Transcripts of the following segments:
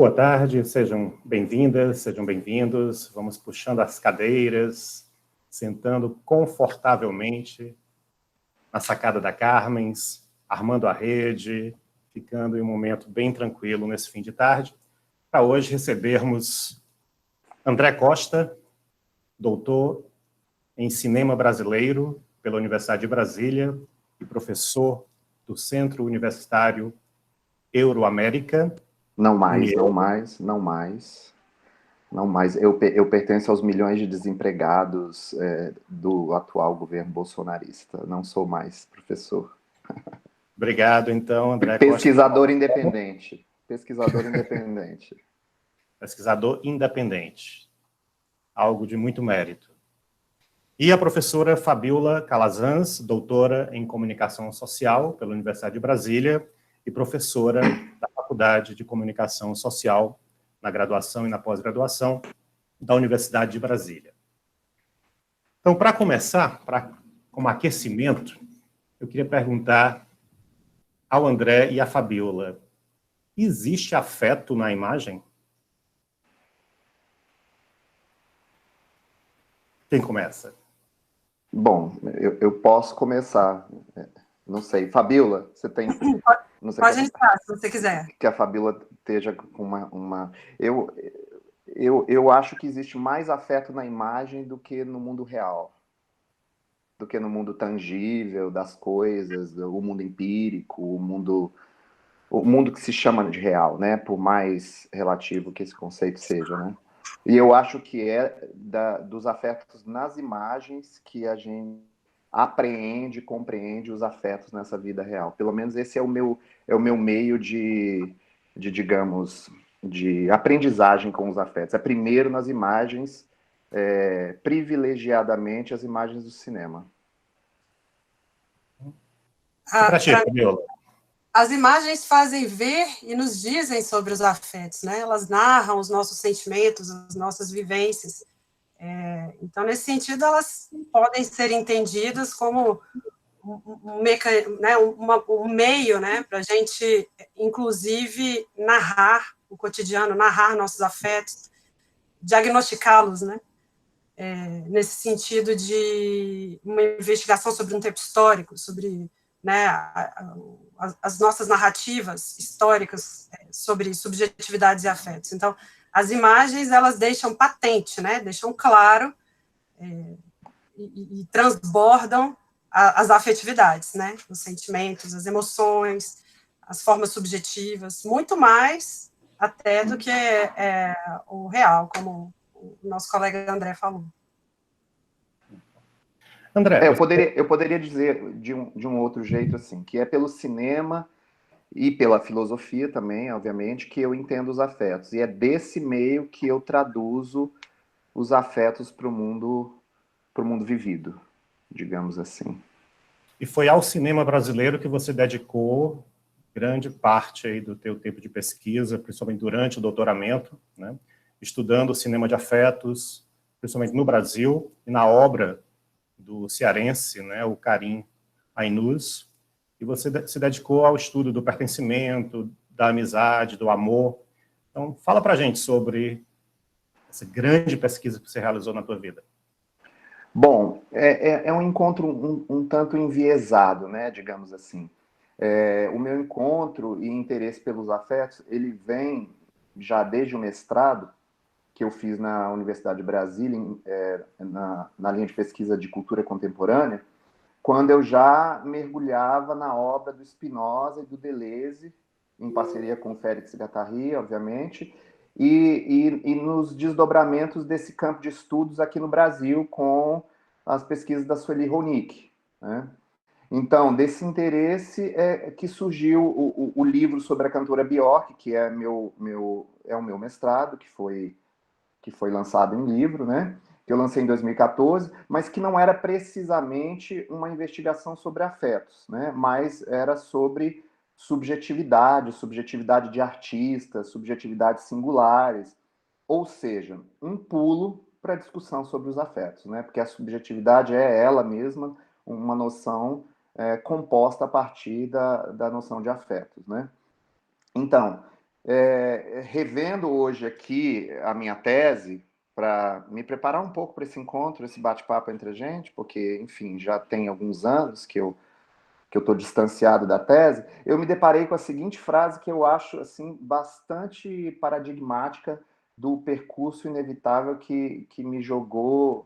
Boa tarde, sejam bem-vindas, sejam bem-vindos. Vamos puxando as cadeiras, sentando confortavelmente na sacada da Carmens, armando a rede, ficando em um momento bem tranquilo nesse fim de tarde, para hoje recebermos André Costa, doutor em Cinema Brasileiro pela Universidade de Brasília e professor do Centro Universitário Euroamérica. Não mais. Eu pertenço aos milhões de desempregados do atual governo bolsonarista. Não sou mais professor. Obrigado, então, André Pesquisador Costa. independente. Pesquisador independente. Pesquisador independente. Algo de muito mérito. E a professora Fabiola Calazans, doutora em Comunicação Social pela Universidade de Brasília e professora da Faculdade de Comunicação Social na graduação e na pós-graduação da Universidade de Brasília. Então, para começar, como aquecimento, eu queria perguntar ao André e à Fabiola: existe afeto na imagem? Quem começa? Bom, eu posso começar. Não sei. Fabiola, você tem... Não sei. Pode entrar, se você quiser. Que a Fabiola esteja com uma... Eu acho que existe mais afeto na imagem do que no mundo real. Do que no mundo tangível, das coisas, o mundo empírico, o mundo que se chama de real, né? Por mais relativo que esse conceito seja, né? E eu acho que é dos afetos nas imagens que a gente apreende, compreende os afetos nessa vida real. Pelo menos esse é o meu meio digamos, de aprendizagem com os afetos. É primeiro nas imagens, privilegiadamente as imagens do cinema. As imagens fazem ver e nos dizem sobre os afetos, né? Elas narram os nossos sentimentos, as nossas vivências. Então, nesse sentido, elas podem ser entendidas como um meio, né, para a gente, inclusive, narrar o cotidiano, narrar nossos afetos, diagnosticá-los, né? Nesse sentido de uma investigação sobre um tempo histórico, sobre, né, as nossas narrativas históricas sobre subjetividades e afetos. Então, as imagens, elas deixam patente, né, deixam claro e transbordam as afetividades, né, os sentimentos, as emoções, as formas subjetivas, muito mais até do que o real, como o nosso colega André falou. André, eu poderia dizer de um outro jeito, assim, que é pelo cinema e pela filosofia também, obviamente, que eu entendo os afetos. E é desse meio que eu traduzo os afetos para o mundo vivido, digamos assim. E foi ao cinema brasileiro que você dedicou grande parte aí do teu tempo de pesquisa, principalmente durante o doutoramento, né? Estudando o cinema de afetos, principalmente no Brasil, e na obra do cearense, né, o Karim Ainuz, e você se dedicou ao estudo do pertencimento, da amizade, do amor. Então, fala para a gente sobre essa grande pesquisa que você realizou na tua vida. Bom, é um encontro um tanto enviesado, né, digamos assim. O meu encontro e interesse pelos afetos, ele vem já desde o mestrado, que eu fiz na Universidade de Brasília, na linha de pesquisa de cultura contemporânea, quando eu já mergulhava na obra do Spinoza e do Deleuze, em parceria com o Félix Guattari, obviamente, e nos desdobramentos desse campo de estudos aqui no Brasil, com as pesquisas da Sueli Ronick, né? Então, desse interesse é que surgiu o livro sobre a cantora Björk, que é o meu mestrado, que foi lançado em livro, né? Que eu lancei em 2014, mas que não era precisamente uma investigação sobre afetos, né? Mas era sobre subjetividade de artistas, subjetividades singulares, ou seja, um pulo para a discussão sobre os afetos, né? Porque a subjetividade é ela mesma uma noção composta a partir da noção de afetos, né? Então, revendo hoje aqui a minha tese, para me preparar um pouco para esse encontro, esse bate-papo entre a gente, porque, enfim, já tem alguns anos que eu estou distanciado da tese, eu me deparei com a seguinte frase que eu acho assim, bastante paradigmática do percurso inevitável que me jogou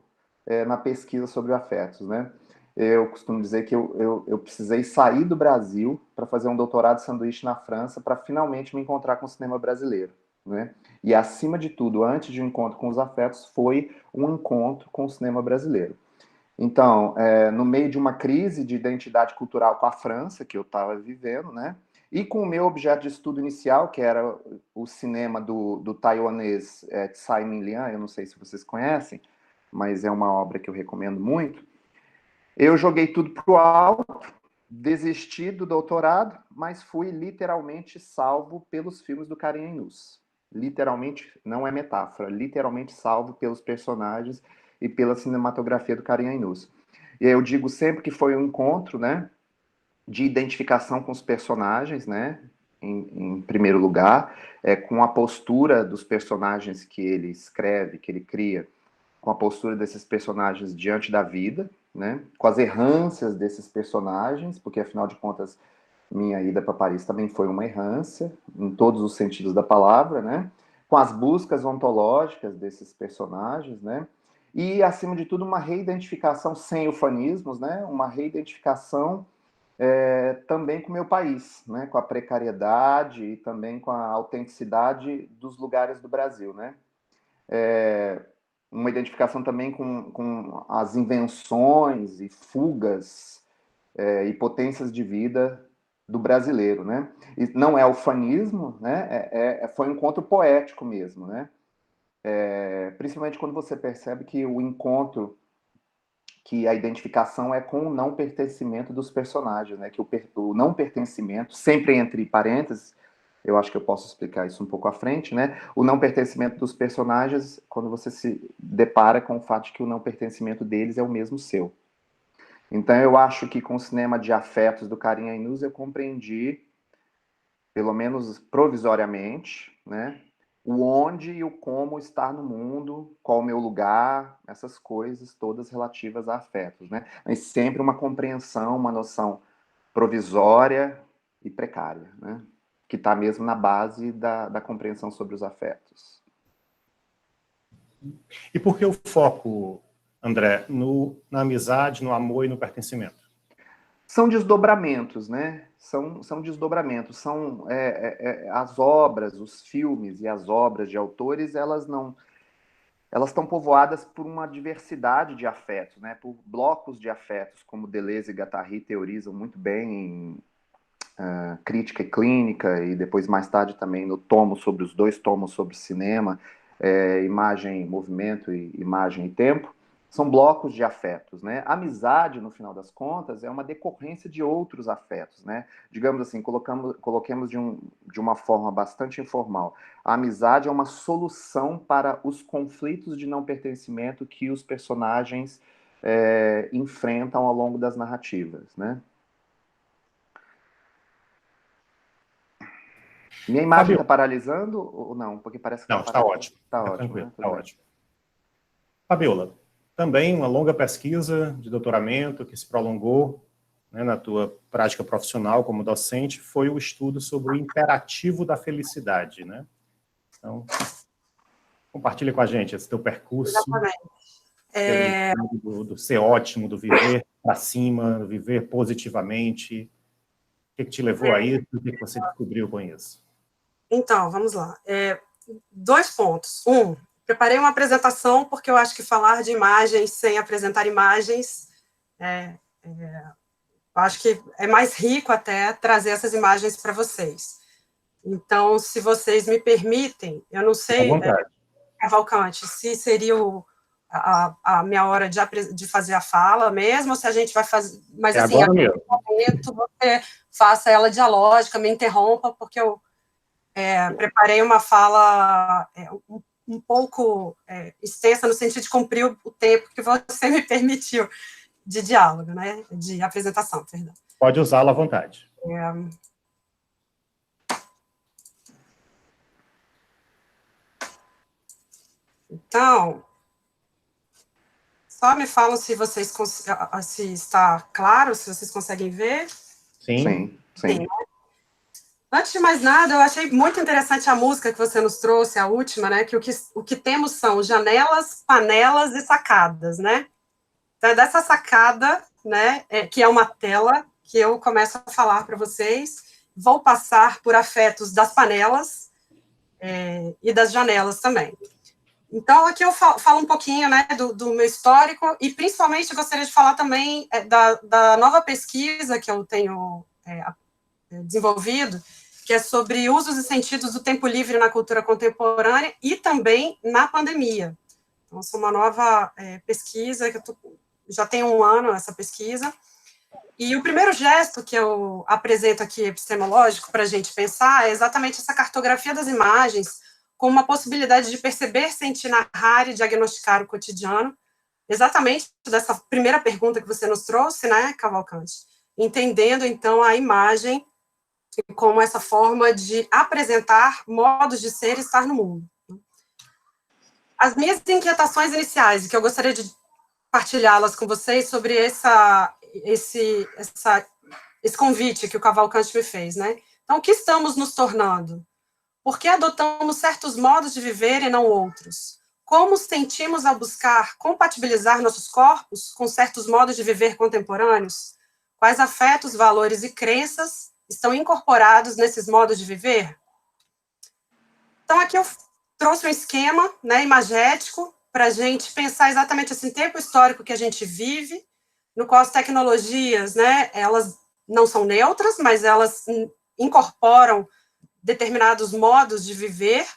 na pesquisa sobre afetos, né? Eu costumo dizer que eu precisei sair do Brasil para fazer um doutorado de sanduíche na França para finalmente me encontrar com o cinema brasileiro, né? E, acima de tudo, antes de um encontro com os afetos, foi um encontro com o cinema brasileiro. Então, no meio de uma crise de identidade cultural com a França, que eu estava vivendo, né? E com o meu objeto de estudo inicial, que era o cinema do taiwanês Tsai Ming-liang, eu não sei se vocês conhecem, mas é uma obra que eu recomendo muito. Eu joguei tudo para o alto, desisti do doutorado, mas fui literalmente salvo pelos filmes do Karim Ainous. Literalmente, não é metáfora, literalmente salvo pelos personagens e pela cinematografia do Karim Ainous. E eu digo sempre que foi um encontro, né, de identificação com os personagens, né, em primeiro lugar, com a postura dos personagens que ele escreve, que ele cria, com a postura desses personagens diante da vida, né, com as errâncias desses personagens, porque, afinal de contas, minha ida para Paris também foi uma errância, em todos os sentidos da palavra, né, com as buscas ontológicas desses personagens, né, e, acima de tudo, uma reidentificação sem ufanismos, né, uma reidentificação também com o meu país, né, com a precariedade e também com a autenticidade dos lugares do Brasil, né. Uma identificação também com as invenções e fugas e potências de vida do brasileiro, né? E não é ufanismo, né? Foi um encontro poético mesmo, né? Principalmente quando você percebe que o encontro, que a identificação é com o não pertencimento dos personagens, né? Que o não pertencimento, sempre entre parênteses, eu acho que eu posso explicar isso um pouco à frente, né? O não pertencimento dos personagens, quando você se depara com o fato de que o não pertencimento deles é o mesmo seu. Então, eu acho que com o cinema de afetos do Karim Ainous eu compreendi, pelo menos provisoriamente, né? O onde e o como estar no mundo, qual o meu lugar, essas coisas todas relativas a afetos, né? Mas sempre uma compreensão, uma noção provisória e precária, né? Que está mesmo na base da compreensão sobre os afetos. E por que o foco, André, na amizade, no amor e no pertencimento? São desdobramentos, né? São desdobramentos. São as obras, os filmes e as obras de autores, elas estão povoadas por uma diversidade de afetos, né? Por blocos de afetos, como Deleuze e Guattari teorizam muito bem em Crítica e Clínica, e depois, mais tarde, também no tomo sobre os 2 tomos sobre cinema, Imagem, Movimento e Imagem e Tempo. São blocos de afetos, né? A amizade, no final das contas, é uma decorrência de outros afetos, né? Digamos assim, coloquemos de uma forma bastante informal. A amizade é uma solução para os conflitos de não pertencimento que os personagens enfrentam ao longo das narrativas, né? Minha imagem está paralisando ou não? Porque parece que não, está ótimo. Está ótimo, tranquilo, né? Está ótimo. Fabiola, também uma longa pesquisa de doutoramento que se prolongou, né, na tua prática profissional como docente, foi o estudo sobre o imperativo da felicidade, né? Então, compartilha com a gente esse teu percurso. Do ser ótimo, do viver para cima, do viver positivamente. O que te levou a isso? O que você descobriu com isso? Então, vamos lá. 2 pontos. Preparei uma apresentação, porque eu acho que falar de imagens sem apresentar imagens, acho que é mais rico até trazer essas imagens para vocês. Então, se vocês me permitem, eu não sei, Cavalcante, se seria a minha hora de fazer a fala mesmo, ou se a gente vai fazer... Mas, assim, agora mesmo. Momento, você faça ela dialógica, me interrompa, porque eu preparei uma fala um pouco extensa, no sentido de cumprir o tempo que você me permitiu de diálogo, né? De apresentação, perdão. Pode usá-la à vontade. Então, só me falam se vocês se está claro, se vocês conseguem ver. Sim. Sim. Antes de mais nada, eu achei muito interessante a música que você nos trouxe, a última, né? Que o que temos são janelas, panelas e sacadas, né? Então, é dessa sacada, né? Que é uma tela que eu começo a falar para vocês. Vou passar por afetos das panelas e das janelas também. Então, aqui eu falo um pouquinho, né, do meu histórico, e principalmente eu gostaria de falar também da nova pesquisa que eu tenho desenvolvido, que é sobre usos e sentidos do tempo livre na cultura contemporânea e também na pandemia. Então, essa é uma nova pesquisa, que já tem um ano essa pesquisa, e o primeiro gesto que eu apresento aqui, epistemológico, para a gente pensar, é exatamente essa cartografia das imagens, com uma possibilidade de perceber, sentir, narrar e diagnosticar o cotidiano, exatamente dessa primeira pergunta que você nos trouxe, né, Cavalcante? Entendendo, então, a imagem como essa forma de apresentar modos de ser e estar no mundo. As minhas inquietações iniciais, que eu gostaria de partilhá-las com vocês sobre esse convite que o Cavalcante me fez, né? Então, o que estamos nos tornando? Por que adotamos certos modos de viver e não outros? Como sentimos ao buscar compatibilizar nossos corpos com certos modos de viver contemporâneos? Quais afetos, valores e crenças estão incorporados nesses modos de viver? Então, aqui eu trouxe um esquema, né, imagético, para a gente pensar exatamente esse tempo histórico que a gente vive, no qual as tecnologias, né, elas não são neutras, mas elas incorporam determinados modos de viver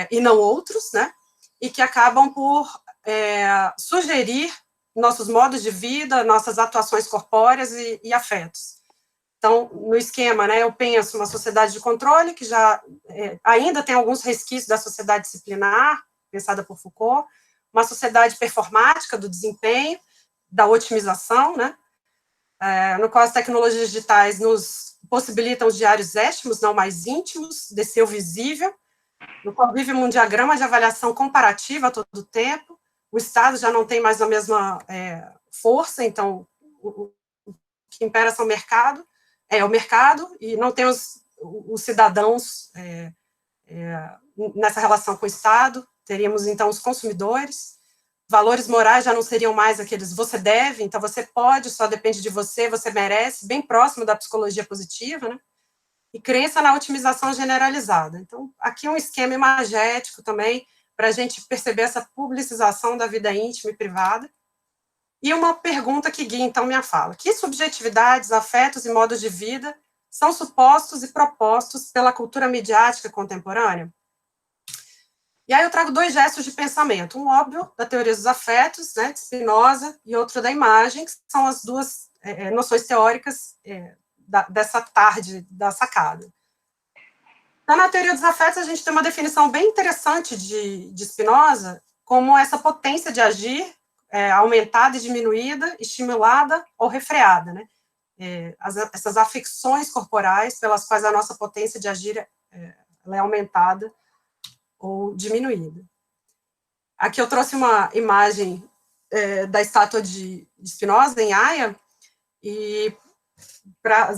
e não outros, né, e que acabam por sugerir nossos modos de vida, nossas atuações corpóreas e afetos. Então, no esquema, né, eu penso uma sociedade de controle, que já ainda tem alguns resquícios da sociedade disciplinar, pensada por Foucault, uma sociedade performática do desempenho, da otimização, né, no qual as tecnologias digitais nos possibilitam os diários éstimos, não mais íntimos, desse eu visível, no qual vive um diagrama de avaliação comparativa a todo o tempo, o Estado já não tem mais a mesma força, então o que impera são o mercado, e não tem os cidadãos nessa relação com o Estado, teríamos, então, os consumidores, valores morais já não seriam mais aqueles você deve, então você pode, só depende de você, você merece, bem próximo da psicologia positiva, né? E crença na otimização generalizada. Então, aqui um esquema imagético também, para a gente perceber essa publicização da vida íntima e privada. E uma pergunta que guia, então, minha fala. Que subjetividades, afetos e modos de vida são supostos e propostos pela cultura midiática contemporânea? E aí eu trago dois gestos de pensamento. Um óbvio, da teoria dos afetos, né, de Spinoza, e outro da imagem, que são as duas noções teóricas dessa tarde da sacada. Então, na teoria dos afetos, a gente tem uma definição bem interessante de Spinoza, como essa potência de agir aumentada e diminuída, estimulada ou refreada, né? Essas afecções corporais pelas quais a nossa potência de agir ela é aumentada ou diminuída. Aqui eu trouxe uma imagem da estátua de Spinoza, em Haia, e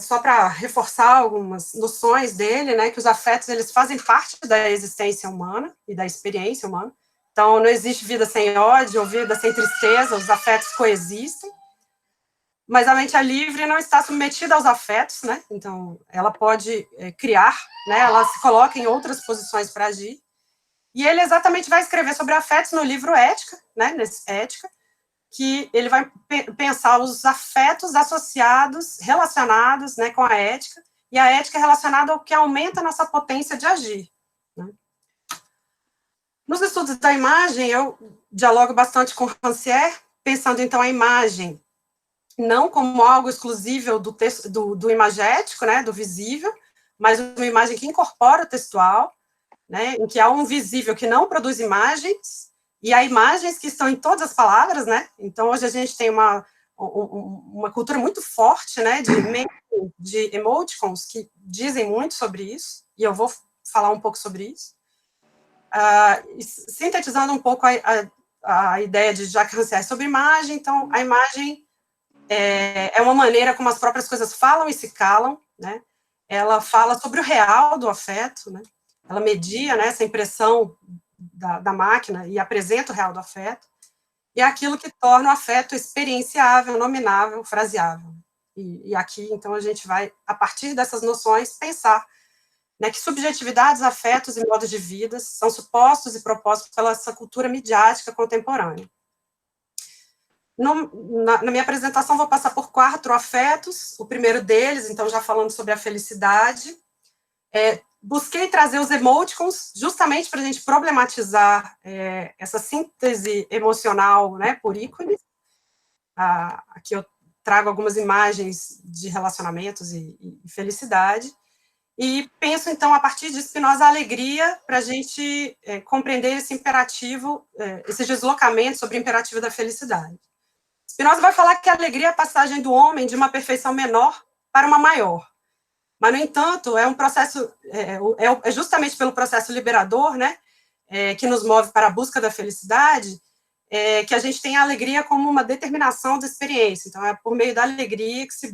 só para reforçar algumas noções dele, né, que os afetos eles fazem parte da existência humana e da experiência humana. Então, não existe vida sem ódio ou vida sem tristeza, os afetos coexistem, mas a mente é livre não está submetida aos afetos, né? Então, ela pode criar, né? Ela se coloca em outras posições para agir. E ele exatamente vai escrever sobre afetos no livro Ética, né? Nesse Ética, que ele vai pensar os afetos associados, relacionados, né, com a ética, e a ética é relacionada ao que aumenta a nossa potência de agir, né? Nos estudos da imagem, eu dialogo bastante com Rancière, pensando, então, a imagem não como algo exclusivo do texto, do imagético, né, do visível, mas uma imagem que incorpora o textual, né, em que há um visível que não produz imagens, e há imagens que estão em todas as palavras, né? Então, hoje a gente tem uma cultura muito forte, né, de emoticons, que dizem muito sobre isso, e eu vou falar um pouco sobre isso. sintetizando um pouco a ideia de Jacques Rancière sobre imagem, então, a imagem é uma maneira como as próprias coisas falam e se calam, né? Ela fala sobre o real do afeto, né? Ela media, né, essa impressão da máquina e apresenta o real do afeto, e é aquilo que torna o afeto experienciável, nominável, fraseável. E aqui, então, a gente vai, a partir dessas noções, pensar, né, que subjetividades, afetos e modos de vida são supostos e propostos pela essa cultura midiática contemporânea. Na minha apresentação, vou passar por 4 afetos. O primeiro deles, então, já falando sobre a felicidade. Busquei trazer os emoticons justamente para a gente problematizar essa síntese emocional, né, por ícones. Aqui eu trago algumas imagens de relacionamentos e felicidade. E penso, então, a partir de Spinoza, a alegria, para a gente compreender esse imperativo, esse deslocamento sobre o imperativo da felicidade. Spinoza vai falar que a alegria é a passagem do homem de uma perfeição menor para uma maior. Mas, no entanto, é um processo, é justamente pelo processo liberador, né, que nos move para a busca da felicidade, que a gente tem a alegria como uma determinação da experiência. Então, é por meio da alegria que se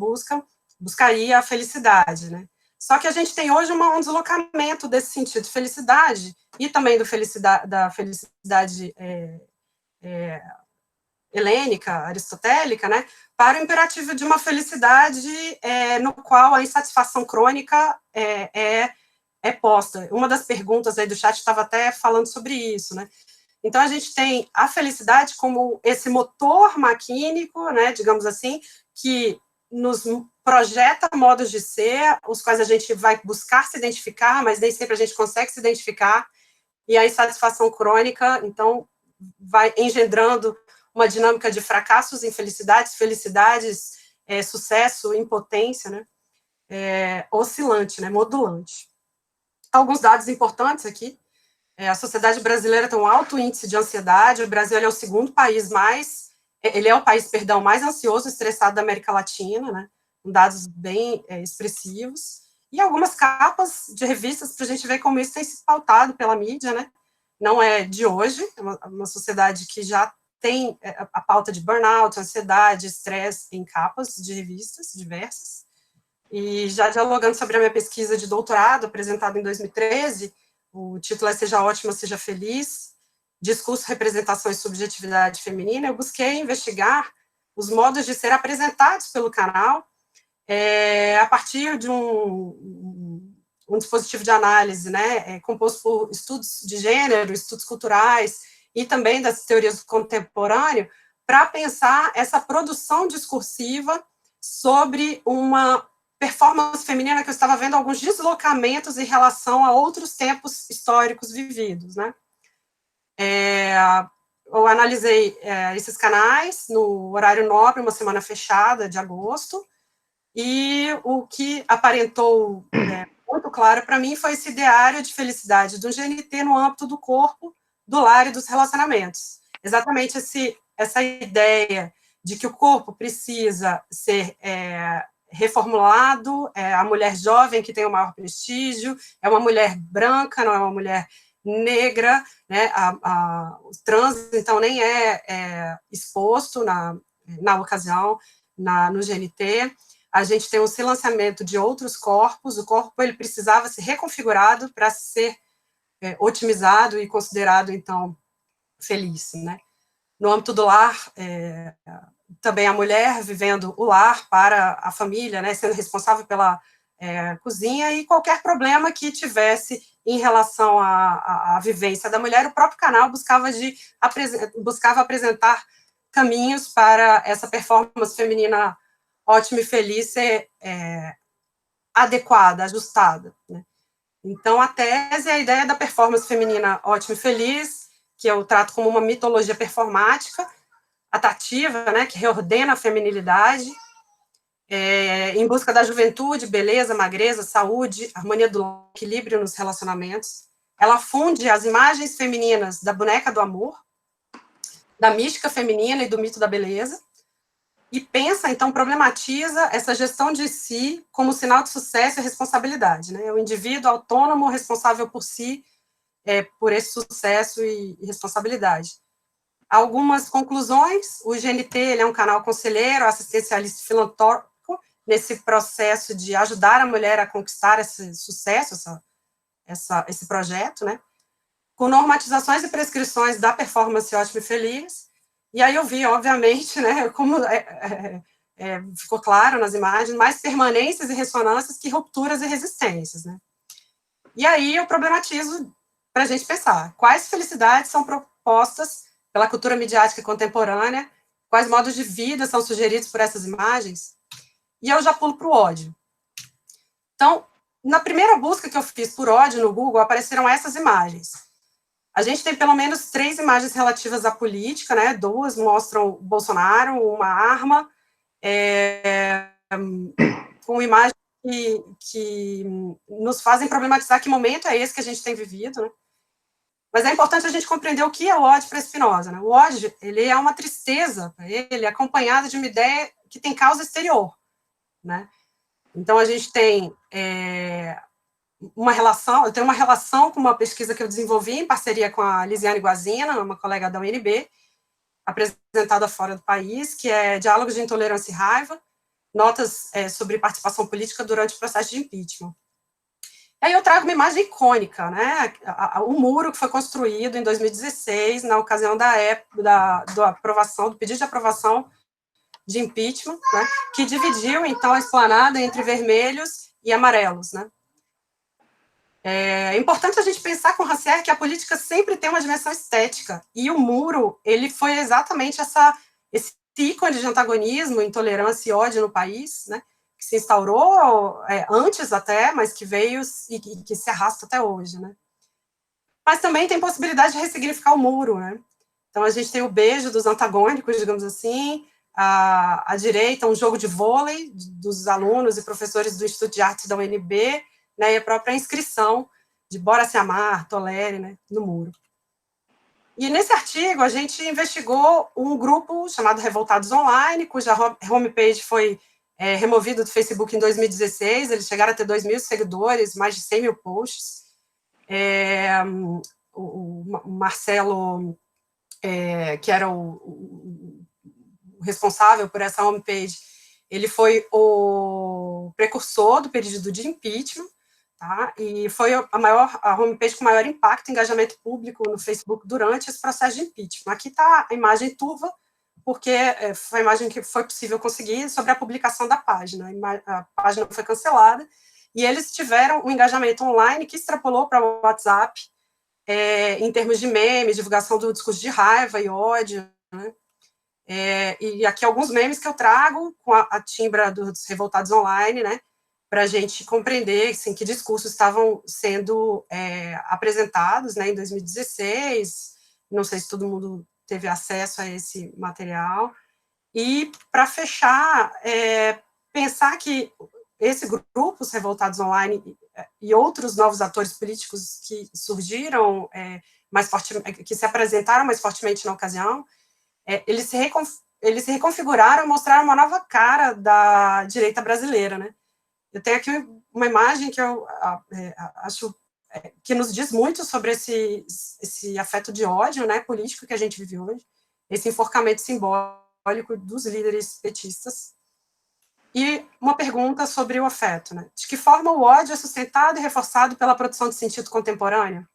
buscaria a felicidade, né. Só que a gente tem hoje um deslocamento desse sentido de felicidade e também da felicidade helênica, aristotélica, né, para o imperativo de uma felicidade no qual a insatisfação crônica é posta. Uma das perguntas aí do chat estava até falando sobre isso, né. Então, a gente tem a felicidade como esse motor maquínico, né, digamos assim, que nos projeta modos de ser, os quais a gente vai buscar se identificar, mas nem sempre a gente consegue se identificar, e a insatisfação crônica, então, vai engendrando uma dinâmica de fracassos, infelicidades, felicidades, sucesso, impotência, né, oscilante, né, modulante. Alguns dados importantes aqui. A sociedade brasileira tem um alto índice de ansiedade, o Brasil é o segundo país mais ansioso e estressado da América Latina, né, com dados bem expressivos, e algumas capas de revistas para a gente ver como isso tem se pautado pela mídia, né, não é de hoje, é uma sociedade que já tem a pauta de burnout, ansiedade, estresse em capas de revistas diversas, e já dialogando sobre a minha pesquisa de doutorado, apresentada em 2013, o título é Seja Ótima, Seja Feliz, Discurso, Representação e Subjetividade Feminina. Eu busquei investigar os modos de ser apresentados pelo canal a partir de um dispositivo de análise, né, composto por estudos de gênero, estudos culturais e também das teorias do contemporâneo, para pensar essa produção discursiva sobre uma performance feminina que eu estava vendo alguns deslocamentos em relação a outros tempos históricos vividos, né. Eu analisei esses canais no horário nobre, uma semana fechada de agosto, e o que aparentou muito claro para mim foi esse ideário de felicidade do GNT no âmbito do corpo, do lar e dos relacionamentos. Exatamente essa ideia de que o corpo precisa ser reformulado, a mulher jovem que tem o maior prestígio, é uma mulher branca, não é uma mulher negra, né, o trans, então, nem é exposto na ocasião, no GNT. A gente tem um silenciamento de outros corpos, o corpo ele precisava ser reconfigurado para ser otimizado e considerado, então, feliz, né. No âmbito do lar, também a mulher vivendo o lar para a família, né, sendo responsável pela cozinha, e qualquer problema que tivesse em relação à vivência da mulher, o próprio canal buscava apresentar caminhos para essa performance feminina ótima e feliz ser adequada, ajustada, né. Então, a tese é a ideia da performance feminina ótima e feliz, que eu trato como uma mitologia performática, atrativa, né, que reordena a feminilidade, em busca da juventude, beleza, magreza, saúde, harmonia do equilíbrio nos relacionamentos. Ela funde as imagens femininas da boneca do amor, da mística feminina e do mito da beleza, e pensa, então, problematiza essa gestão de si como sinal de sucesso e responsabilidade, né? O indivíduo autônomo, responsável por si, por esse sucesso e responsabilidade. Algumas conclusões: o GNT ele é um canal conselheiro, assistencialista e filantrópico nesse processo de ajudar a mulher a conquistar esse sucesso, esse projeto, né? Com normatizações e prescrições da performance ótima e feliz. E aí eu vi, obviamente, né, como ficou claro nas imagens, mais permanências e ressonâncias que rupturas e resistências, né? E aí eu problematizo para a gente pensar quais felicidades são propostas pela cultura midiática contemporânea, quais modos de vida são sugeridos por essas imagens, e eu já pulo para o ódio. Então, na primeira busca que eu fiz por ódio no Google, apareceram essas imagens. A gente tem pelo menos 3 imagens relativas à política, né? 2 mostram o Bolsonaro, uma arma, com imagens que nos fazem problematizar que momento é esse que a gente tem vivido, né? Mas é importante a gente compreender o que é o ódio para Spinoza, né? O ódio, ele é uma tristeza, ele é acompanhado de uma ideia que tem causa exterior, né? Então, a gente tem uma relação, eu tenho uma relação com uma pesquisa que eu desenvolvi em parceria com a Lisiane Guazina, uma colega da UNB, apresentada fora do país, que é Diálogos de Intolerância e Raiva, notas sobre participação política durante o processo de impeachment. Aí eu trago uma imagem icônica, né? O muro que foi construído em 2016, na ocasião da aprovação, do pedido de aprovação de impeachment, né? Que dividiu, então, a esplanada entre vermelhos e amarelos, né? É importante a gente pensar com Rancière que a política sempre tem uma dimensão estética, e o muro, ele foi exatamente esse ícone de antagonismo, intolerância e ódio no país, né? Que se instaurou antes até, mas que veio e que se arrasta até hoje, né? Mas também tem possibilidade de ressignificar o muro, né? Então, a gente tem o beijo dos antagônicos, digamos assim, à direita, um jogo de vôlei dos alunos e professores do Instituto de Artes da UNB, né, e a própria inscrição de Bora Se Amar, Tolere, né, no muro. E nesse artigo, a gente investigou um grupo chamado Revoltados Online, cuja homepage foi removido do Facebook em 2016, eles chegaram a ter 2.000 seguidores, mais de 100 mil posts. O Marcelo, que era o responsável por essa homepage, ele foi o precursor do pedido de impeachment, tá? E foi a homepage com maior impacto e engajamento público no Facebook durante esse processo de impeachment. Aqui está a imagem turva, porque foi a imagem que foi possível conseguir sobre a publicação da página. A página foi cancelada, e eles tiveram um engajamento online que extrapolou para o WhatsApp, em termos de memes, divulgação do discurso de raiva e ódio, né? E aqui alguns memes que eu trago com a timbra dos Revoltados Online, né, para a gente compreender assim, que discursos estavam sendo apresentados, né, em 2016, não sei se todo mundo teve acesso a esse material, e para fechar, pensar que esse grupo, os Revoltados Online, e outros novos atores políticos que surgiram mais fortemente, que se apresentaram mais fortemente na ocasião, eles se reconfiguraram, mostraram uma nova cara da direita brasileira, né? Eu tenho aqui uma imagem que eu acho que nos diz muito sobre esse afeto de ódio, né, político que a gente vive hoje, esse enforcamento simbólico dos líderes petistas. E uma pergunta sobre o afeto, né? De que forma o ódio é sustentado e reforçado pela produção de sentido contemporâneo?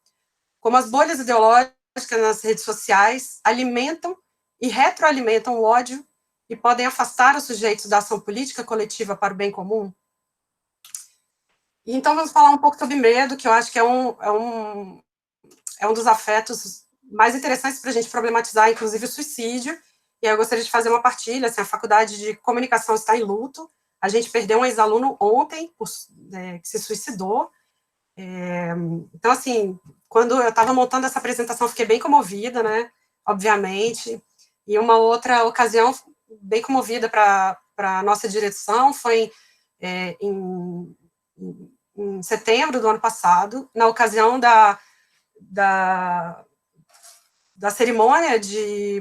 Como as bolhas ideológicas nas redes sociais alimentam e retroalimentam o ódio e podem afastar os sujeitos da ação política coletiva para o bem comum? E então vamos falar um pouco sobre medo, que eu acho que é um dos afetos mais interessantes para a gente problematizar, inclusive o suicídio. E aí eu gostaria de fazer uma partilha, assim, a Faculdade de Comunicação está em luto, a gente perdeu um ex-aluno ontem, que se suicidou. Então, assim, quando eu estava montando essa apresentação, fiquei bem comovida, né, obviamente. E uma outra ocasião bem comovida para a nossa direção foi em setembro do ano passado, na ocasião da cerimônia de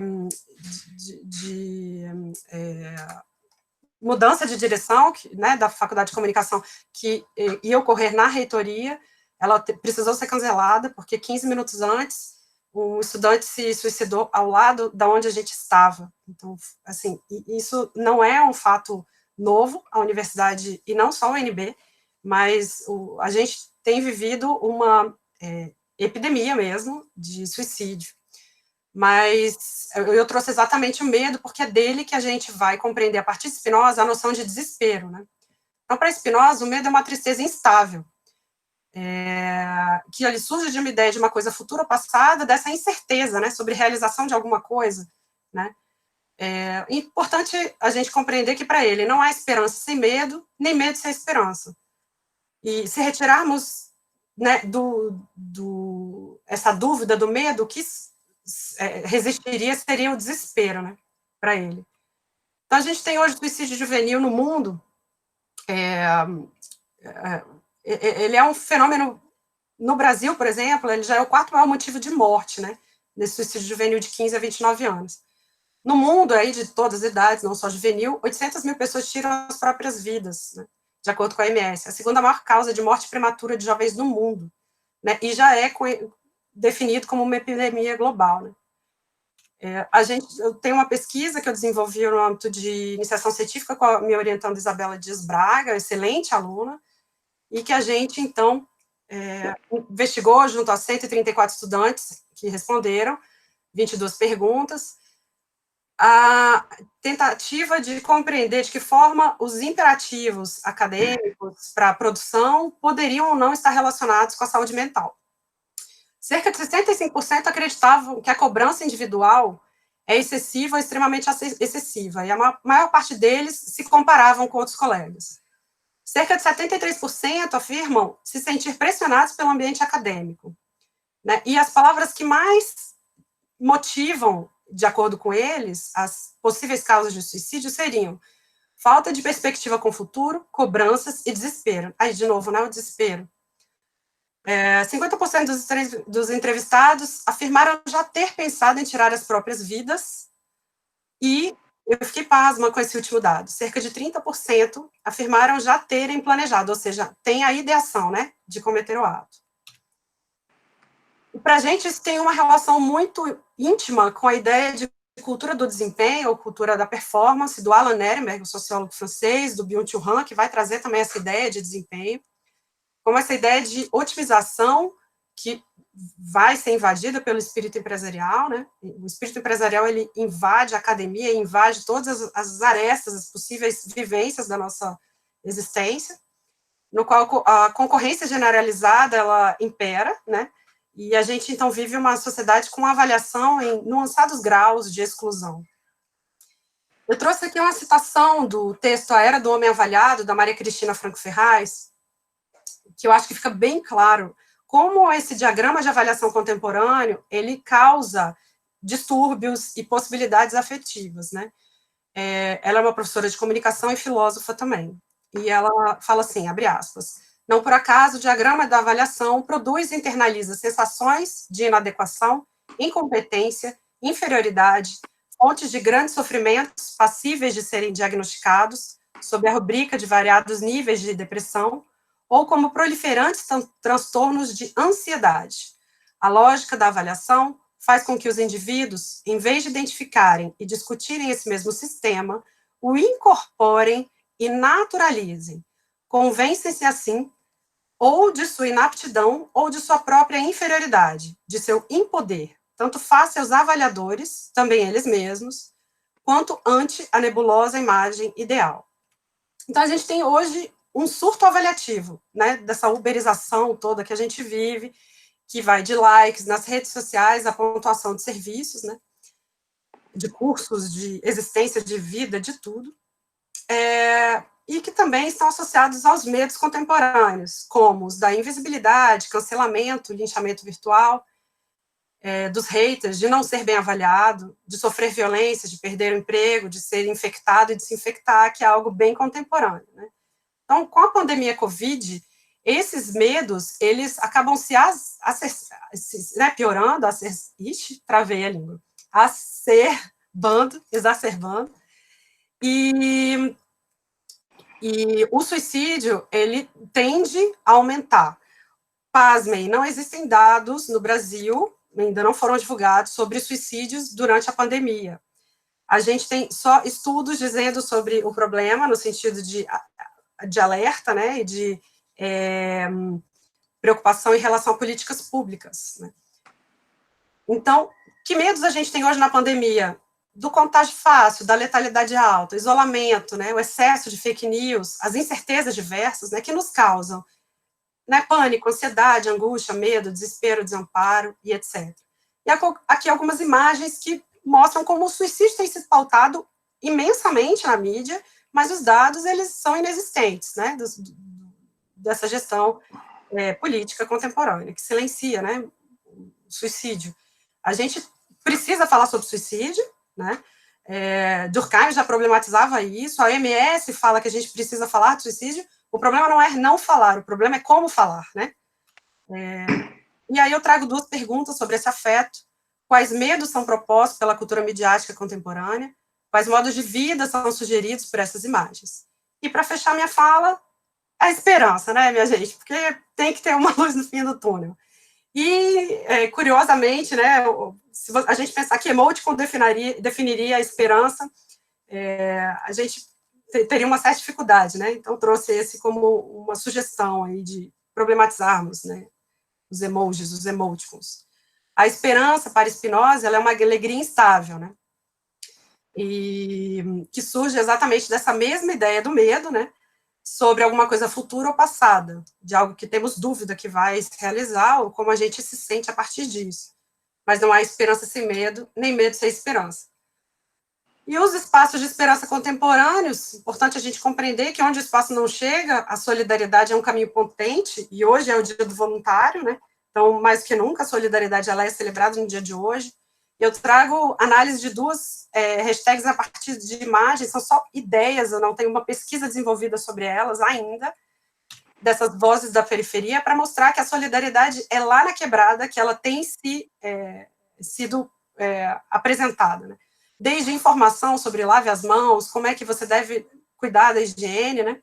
mudança de direção, né, da Faculdade de Comunicação, que ia ocorrer na reitoria. ela precisou ser cancelada, porque 15 minutos antes, um estudante se suicidou ao lado da onde a gente estava. Então, assim, isso não é um fato novo, a universidade, e não só o UNB, mas a gente tem vivido uma epidemia mesmo de suicídio. Mas eu trouxe exatamente o medo, porque é dele que a gente vai compreender, a partir de Spinoza, a noção de desespero, né? Então, para Spinoza, o medo é uma tristeza instável, que ali surge de uma ideia de uma coisa futura ou passada, dessa incerteza, né, sobre realização de alguma coisa, né? É importante a gente compreender que, para ele, não há esperança sem medo, nem medo sem esperança. E se retirarmos, né, essa dúvida do medo, o que resistiria seria o desespero, né, para ele. Então, a gente tem hoje suicídio juvenil no mundo, ele é um fenômeno, no Brasil, por exemplo, ele já é o 4º maior motivo de morte, né, nesse suicídio juvenil de 15 a 29 anos. No mundo, aí, de todas as idades, não só juvenil, 800 mil pessoas tiram as próprias vidas, né, de acordo com a OMS, a segunda maior causa de morte prematura de jovens no mundo, né, e já é definido como uma epidemia global, né. Eu tenho uma pesquisa que eu desenvolvi no âmbito de iniciação científica com a minha orientanda Isabela Dias Braga, excelente aluna, e que a gente, então, investigou junto a 134 estudantes que responderam, 22 perguntas, a tentativa de compreender de que forma os imperativos acadêmicos para a produção poderiam ou não estar relacionados com a saúde mental. Cerca de 65% acreditavam que a cobrança individual é excessiva ou extremamente excessiva, e a maior parte deles se comparavam com outros colegas. Cerca de 73% afirmam se sentir pressionados pelo ambiente acadêmico, né? E as palavras que mais motivam, de acordo com eles, as possíveis causas de suicídio seriam falta de perspectiva com o futuro, cobranças e desespero. Aí, de novo, né, o desespero. 50% dos entrevistados afirmaram já ter pensado em tirar as próprias vidas, e eu fiquei pasma com esse último dado. Cerca de 30% afirmaram já terem planejado, ou seja, tem a ideação, né, de cometer o ato. E para a gente isso tem uma relação muito íntima com a ideia de cultura do desempenho, ou cultura da performance, do Alan Ehrenberg, o sociólogo francês, do Byung-Chul Han, que vai trazer também essa ideia de desempenho, como essa ideia de otimização que vai ser invadida pelo espírito empresarial, né? O espírito empresarial, ele invade a academia, invade todas as arestas, as possíveis vivências da nossa existência, no qual a concorrência generalizada, ela impera, né? E a gente, então, vive uma sociedade com avaliação em nuançados graus de exclusão. Eu trouxe aqui uma citação do texto A Era do Homem Avaliado, da Maria Cristina Franco Ferraz, que eu acho que fica bem claro como esse diagrama de avaliação contemporâneo, ele causa distúrbios e possibilidades afetivas, né? Ela é uma professora de comunicação e filósofa também, e ela fala assim, abre aspas, não por acaso o diagrama da avaliação produz e internaliza sensações de inadequação, incompetência, inferioridade, fontes de grandes sofrimentos passíveis de serem diagnosticados, sob a rubrica de variados níveis de depressão, ou como proliferantes transtornos de ansiedade. A lógica da avaliação faz com que os indivíduos, em vez de identificarem e discutirem esse mesmo sistema, o incorporem e naturalizem. Convencem-se assim, ou de sua inaptidão, ou de sua própria inferioridade, de seu impoder, tanto face aos avaliadores, também eles mesmos, quanto ante a nebulosa imagem ideal. Então, a gente tem hoje um surto avaliativo, né, dessa uberização toda que a gente vive, que vai de likes nas redes sociais, a pontuação de serviços, né, de cursos, de existência, de vida, de tudo, e que também estão associados aos medos contemporâneos, como os da invisibilidade, cancelamento, linchamento virtual, dos haters, de não ser bem avaliado, de sofrer violência, de perder o emprego, de ser infectado e de se infectar, que é algo bem contemporâneo, né. Então, com a pandemia Covid, esses medos, eles acabam piorando, travei a língua, exacerbando, e o suicídio, ele tende a aumentar. pasmem, não existem dados no Brasil, ainda não foram divulgados, sobre suicídios durante a pandemia. A gente tem só estudos dizendo sobre o problema, no sentido de alerta, né, e de preocupação em relação a políticas públicas, né. Então, que medos a gente tem hoje na pandemia? Do contágio fácil, da letalidade alta, isolamento, né, o excesso de fake news, as incertezas diversas, né, que nos causam, né, pânico, ansiedade, angústia, medo, desespero, desamparo e etc. E aqui algumas imagens que mostram como o suicídio tem sido pautado imensamente na mídia, mas os dados, eles são inexistentes, né, dessa gestão política contemporânea, que silencia, né, o suicídio. A gente precisa falar sobre suicídio, né, Durkheim já problematizava isso, a OMS fala que a gente precisa falar de suicídio, o problema não é não falar, o problema é como falar, né. E aí eu trago duas perguntas sobre esse afeto: quais medos são propostos pela cultura midiática contemporânea, quais modos de vida são sugeridos por essas imagens. E para fechar minha fala, a esperança, né, minha gente, porque tem que ter uma luz no fim do túnel. E, curiosamente, né, se a gente pensar que emoticon definiria a esperança, a gente teria uma certa dificuldade, né, então trouxe esse como uma sugestão aí de problematizarmos, né, os emojis, os emoticons. A esperança, para Spinoza, ela é uma alegria instável, né, e que surge exatamente dessa mesma ideia do medo, né, sobre alguma coisa futura ou passada, de algo que temos dúvida que vai se realizar, ou como a gente se sente a partir disso. Mas não há esperança sem medo, nem medo sem esperança. E os espaços de esperança contemporâneos, importante a gente compreender que onde o espaço não chega, a solidariedade é um caminho potente, e hoje é o dia do voluntário, né? Então, mais do que nunca, a solidariedade ela é celebrada no dia de hoje. Eu trago análise de duas hashtags a partir de imagens, são só ideias, eu não tenho uma pesquisa desenvolvida sobre elas ainda, dessas vozes da periferia, para mostrar que a solidariedade é lá na quebrada, que ela tem sido apresentada, né? Desde informação sobre lave as mãos, como é que você deve cuidar da higiene, né?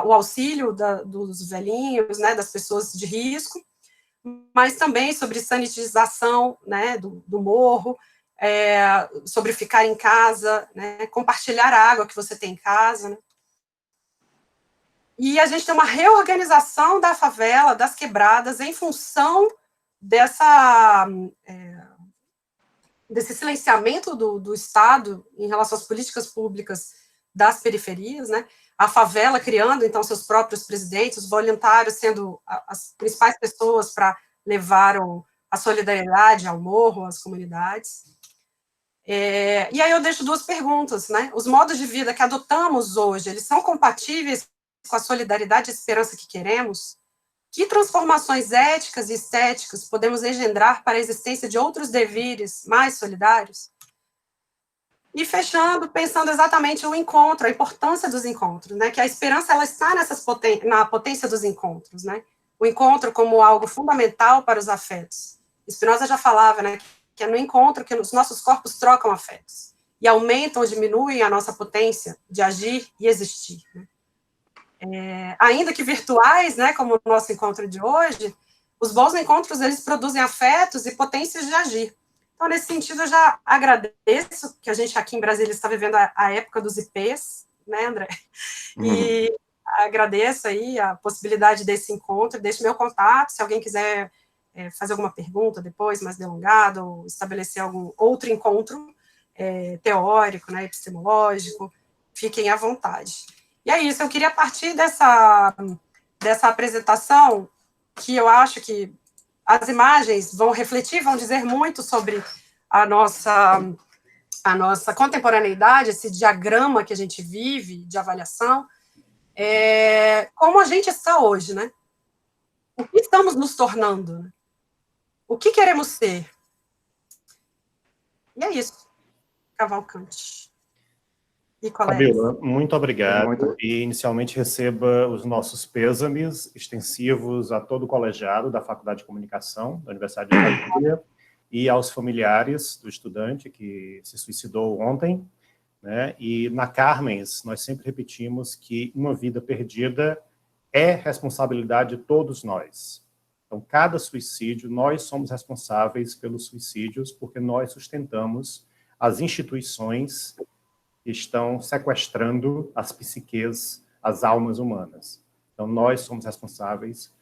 O auxílio dos velhinhos, né, das pessoas de risco, mas também sobre sanitização, né, do morro, sobre ficar em casa, né, compartilhar a água que você tem em casa, né. E a gente tem uma reorganização da favela, das quebradas, em função desse silenciamento do Estado em relação às políticas públicas das periferias, né, a favela criando, então, seus próprios presidentes, os voluntários sendo as principais pessoas para levar a solidariedade ao morro, às comunidades. E aí eu deixo duas perguntas, né, os modos de vida que adotamos hoje, eles são compatíveis com a solidariedade e a esperança que queremos? Que transformações éticas e estéticas podemos engendrar para a existência de outros devires mais solidários? E fechando, pensando exatamente no encontro, a importância dos encontros, né? Que a esperança ela está na potência dos encontros, né? O encontro como algo fundamental para os afetos. Spinoza já falava, né? Que é no encontro que os nossos corpos trocam afetos e aumentam ou diminuem a nossa potência de agir e existir, né? Ainda que virtuais, né, como o nosso encontro de hoje, os bons encontros, eles produzem afetos e potências de agir. Então, nesse sentido, eu já agradeço que a gente aqui em Brasília está vivendo a época dos IPs, né, André? E agradeço aí a possibilidade desse encontro, deixo meu contato, se alguém quiser fazer alguma pergunta depois, mais delongada, ou estabelecer algum outro encontro teórico, né, epistemológico, fiquem à vontade. E é isso, eu queria partir dessa apresentação, que eu acho que as imagens vão refletir, vão dizer muito sobre a nossa contemporaneidade, esse diagrama que a gente vive de avaliação, como a gente está hoje, né? O que estamos nos tornando? Né? O que queremos ser? E é isso, Cavalcante. E Fabíola, muito obrigado. E, inicialmente, receba os nossos pêsames extensivos a todo o colegiado da Faculdade de Comunicação da Universidade de Brasília e aos familiares do estudante que se suicidou ontem, né? E na Carmens, nós sempre repetimos que uma vida perdida é responsabilidade de todos nós. Então, cada suicídio, nós somos responsáveis pelos suicídios, porque nós sustentamos as instituições que estão sequestrando as psiques, as almas humanas. Então, nós somos responsáveis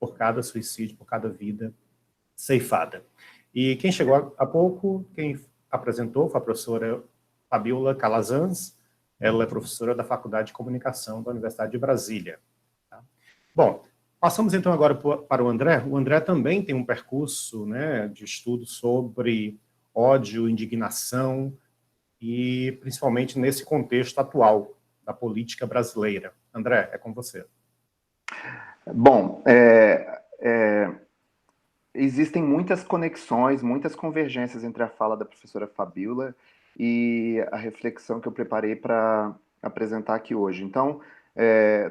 por cada suicídio, por cada vida ceifada. E quem chegou há pouco, quem apresentou foi a professora Fabiola Calazans. Ela é professora da Faculdade de Comunicação da Universidade de Brasília. Tá? Bom, passamos então agora para o André. O André também tem um percurso, né, de estudo sobre ódio, indignação, e principalmente nesse contexto atual da política brasileira. André, é com você. Bom, existem muitas conexões, muitas convergências entre a fala da professora Fabiola e a reflexão que eu preparei para apresentar aqui hoje. Então,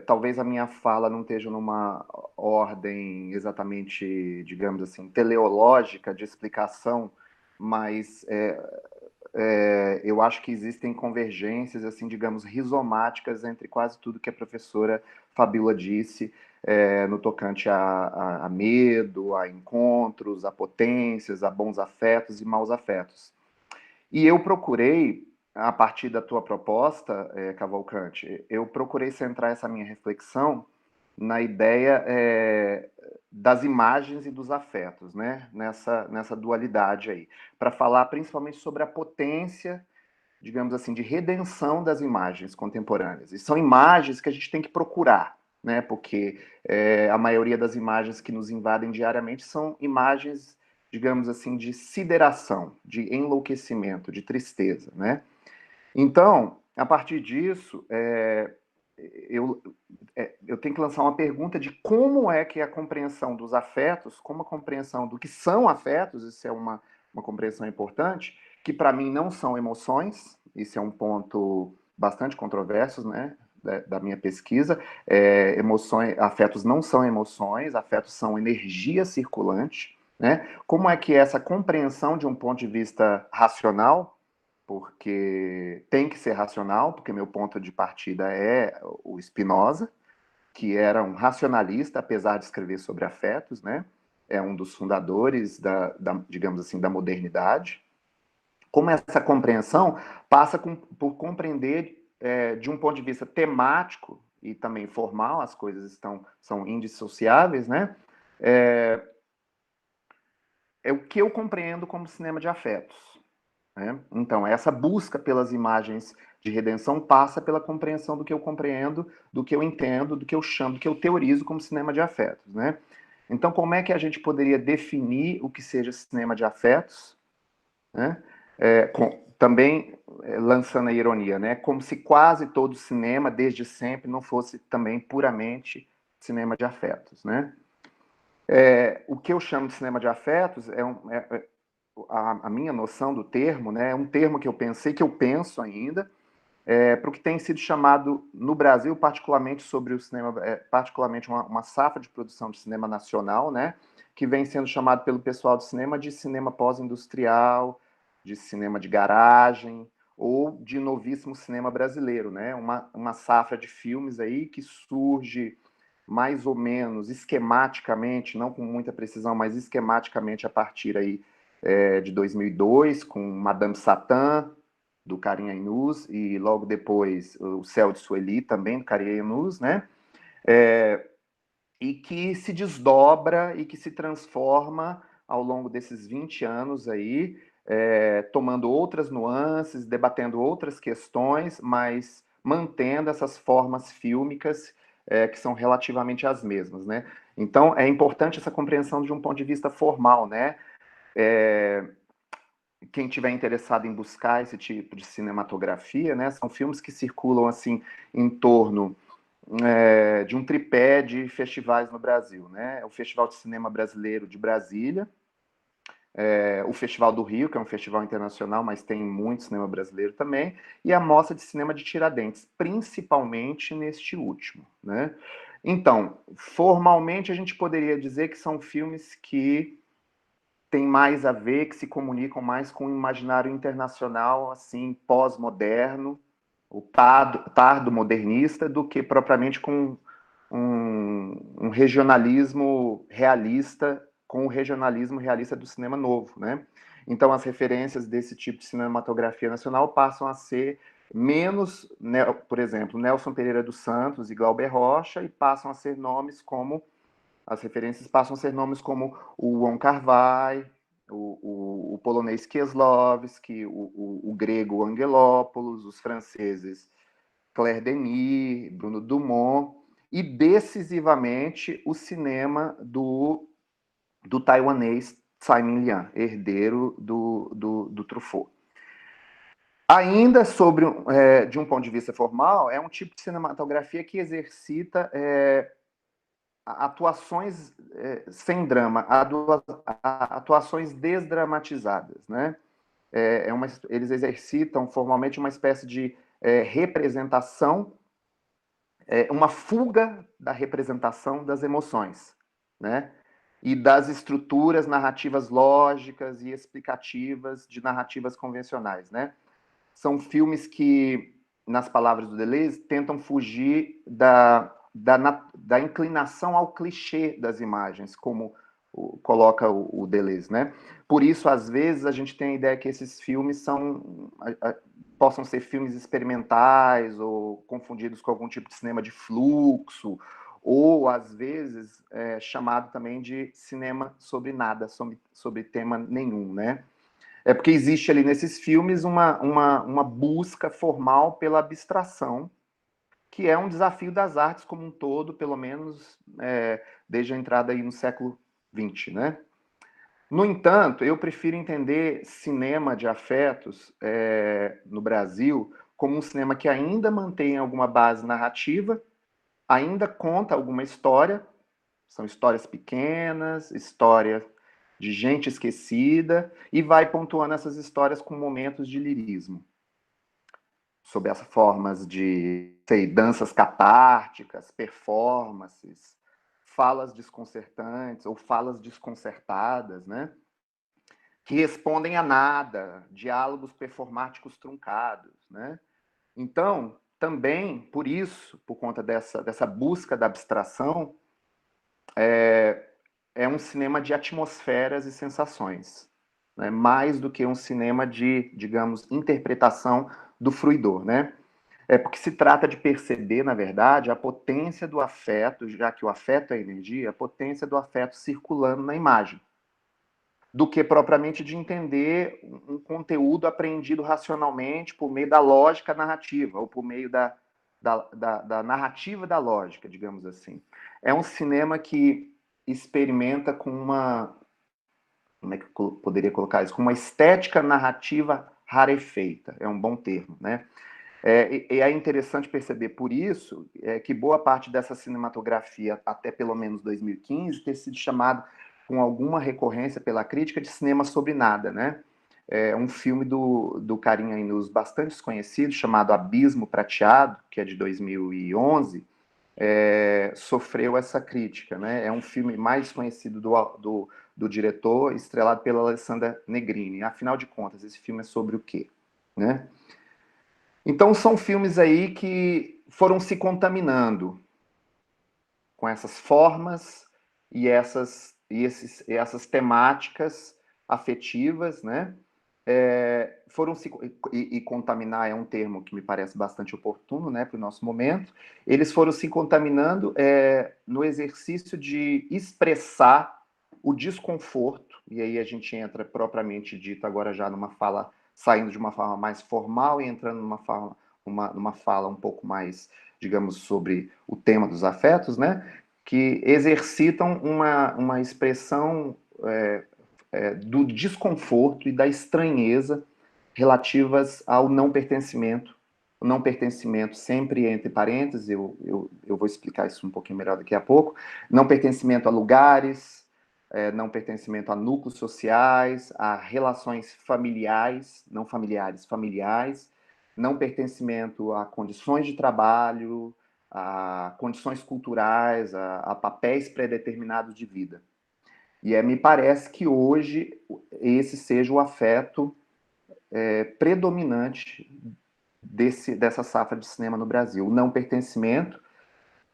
talvez a minha fala não esteja numa ordem exatamente, digamos assim, teleológica de explicação, mas eu acho que existem convergências, assim, digamos, rizomáticas entre quase tudo que a professora Fabiola disse, no tocante a medo, a encontros, a potências, a bons afetos e maus afetos. E eu procurei, a partir da tua proposta, Cavalcante, eu procurei centrar essa minha reflexão na ideia das imagens e dos afetos, né? Nessa dualidade aí, para falar principalmente sobre a potência, digamos assim, de redenção das imagens contemporâneas. E são imagens que a gente tem que procurar, né? Porque a maioria das imagens que nos invadem diariamente são imagens, digamos assim, de sideração, de enlouquecimento, de tristeza, né? Então, a partir disso, eu tenho que lançar uma pergunta de como é que a compreensão dos afetos, como a compreensão do que são afetos, isso é uma compreensão importante, que para mim não são emoções, isso é um ponto bastante controverso, né, da minha pesquisa. Afetos não são emoções, afetos são energia circulante, né? Como é que essa compreensão de um ponto de vista racional, porque tem que ser racional, porque meu ponto de partida é o Spinoza, que era um racionalista, apesar de escrever sobre afetos, né? É um dos fundadores digamos assim, da modernidade. Como essa compreensão passa por compreender, de um ponto de vista temático e também formal, as coisas são indissociáveis, né? É o que eu compreendo como cinema de afetos. Né? Então, essa busca pelas imagens de redenção passa pela compreensão do que eu compreendo, do que eu entendo, do que eu chamo, do que eu teorizo como cinema de afetos. Né? Então, como é que a gente poderia definir o que seja cinema de afetos? Né? Também lançando a ironia, né? Como se quase todo cinema, desde sempre, não fosse também puramente cinema de afetos. Né? O que eu chamo de cinema de afetos a minha noção do termo, né, é um termo que eu pensei, que eu penso ainda, para o que tem sido chamado no Brasil, particularmente sobre o cinema, particularmente uma safra de produção de cinema nacional, né, que vem sendo chamado pelo pessoal do cinema de cinema pós-industrial, de cinema de garagem, ou de novíssimo cinema brasileiro, né, uma safra de filmes aí que surge mais ou menos esquematicamente, não com muita precisão, mas esquematicamente a partir aí de 2002, com Madame Satã, do Karim Ainuz, e logo depois O Céu de Sueli, também do Karim Ainuz, né? E que se desdobra e que se transforma ao longo desses 20 anos aí, tomando outras nuances, debatendo outras questões, mas mantendo essas formas fílmicas que são relativamente as mesmas, né? Então, é importante essa compreensão de um ponto de vista formal, né? Quem tiver interessado em buscar esse tipo de cinematografia, né, são filmes que circulam assim em torno de um tripé de festivais no Brasil, né? O Festival de Cinema Brasileiro de Brasília, o Festival do Rio, que é um festival internacional, mas tem muito cinema brasileiro também, e a Mostra de Cinema de Tiradentes, principalmente neste último, né? Então, formalmente a gente poderia dizer que são filmes que tem mais a ver, que se comunicam mais com o imaginário internacional, assim, pós-moderno, o tardo modernista, do que propriamente com um regionalismo realista com o regionalismo realista do cinema novo, né? Então, as referências desse tipo de cinematografia nacional passam a ser menos, né, por exemplo, Nelson Pereira dos Santos e Glauber Rocha, e passam a ser nomes como, as referências passam a ser nomes como o Wong Kar-wai, o polonês Kieslowski, o grego Angelopoulos, os franceses Claire Denis, Bruno Dumont, e decisivamente o cinema do taiwanês Tsai Ming-liang, herdeiro do Truffaut. Ainda sobre, de um ponto de vista formal, é um tipo de cinematografia que exercita atuações sem drama, atuações desdramatizadas, né? Eles exercitam formalmente uma espécie de representação, uma fuga da representação das emoções, né? E das estruturas narrativas lógicas e explicativas de narrativas convencionais, né? São filmes que, nas palavras do Deleuze, tentam fugir da inclinação ao clichê das imagens, como coloca o Deleuze, né? Por isso, às vezes, a gente tem a ideia que esses filmes possam ser filmes experimentais ou confundidos com algum tipo de cinema de fluxo, ou, às vezes, chamado também de cinema sobre nada, sobre tema nenhum, né? É porque existe ali nesses filmes uma busca formal pela abstração, que é um desafio das artes como um todo, pelo menos desde a entrada aí no século XX, né? No entanto, eu prefiro entender cinema de afetos no Brasil como um cinema que ainda mantém alguma base narrativa, ainda conta alguma história, são histórias pequenas, histórias de gente esquecida, e vai pontuando essas histórias com momentos de lirismo, sob as formas de, danças catárticas, performances, falas desconcertantes ou falas desconcertadas, né? Que respondem a nada, diálogos performáticos truncados, né? Então, também, por isso, por conta dessa busca da abstração, é um cinema de atmosferas e sensações, né? Mais do que um cinema de, digamos, interpretação do fruidor, né? É porque se trata de perceber, na verdade, a potência do afeto, já que o afeto é energia, a potência do afeto circulando na imagem, do que propriamente de entender um conteúdo apreendido racionalmente por meio da lógica narrativa, ou por meio da narrativa da lógica, digamos assim. É um cinema que experimenta com uma... Como é que eu poderia colocar isso? Com uma estética narrativa rarefeita, é um bom termo, né? E é interessante perceber, por isso, que boa parte dessa cinematografia, até pelo menos 2015, ter sido chamada com alguma recorrência pela crítica de cinema sobre nada, né? Um filme do carinha Inus bastante desconhecido, chamado Abismo Prateado, que é de 2011, sofreu essa crítica, né? É um filme mais conhecido do diretor, estrelado pela Alessandra Negrini. Afinal de contas, esse filme é sobre o quê, né? Então, são filmes aí que foram se contaminando com essas formas e essas temáticas afetivas, né? E contaminar é um termo que me parece bastante oportuno, né, para o nosso momento. Eles foram se contaminando no exercício de expressar o desconforto, e aí a gente entra propriamente dito agora já numa fala, saindo de uma forma mais formal e entrando numa fala um pouco mais, digamos, sobre o tema dos afetos, né, que exercitam uma expressão do desconforto e da estranheza relativas ao não pertencimento. O não pertencimento sempre entre parênteses, eu vou explicar isso um pouquinho melhor daqui a pouco. Não pertencimento a lugares, não pertencimento a núcleos sociais, a relações familiares, não familiares, familiares, não pertencimento a condições de trabalho, a condições culturais, a papéis pré-determinados de vida. E me parece que hoje esse seja o afeto predominante dessa safra de cinema no Brasil. O não pertencimento,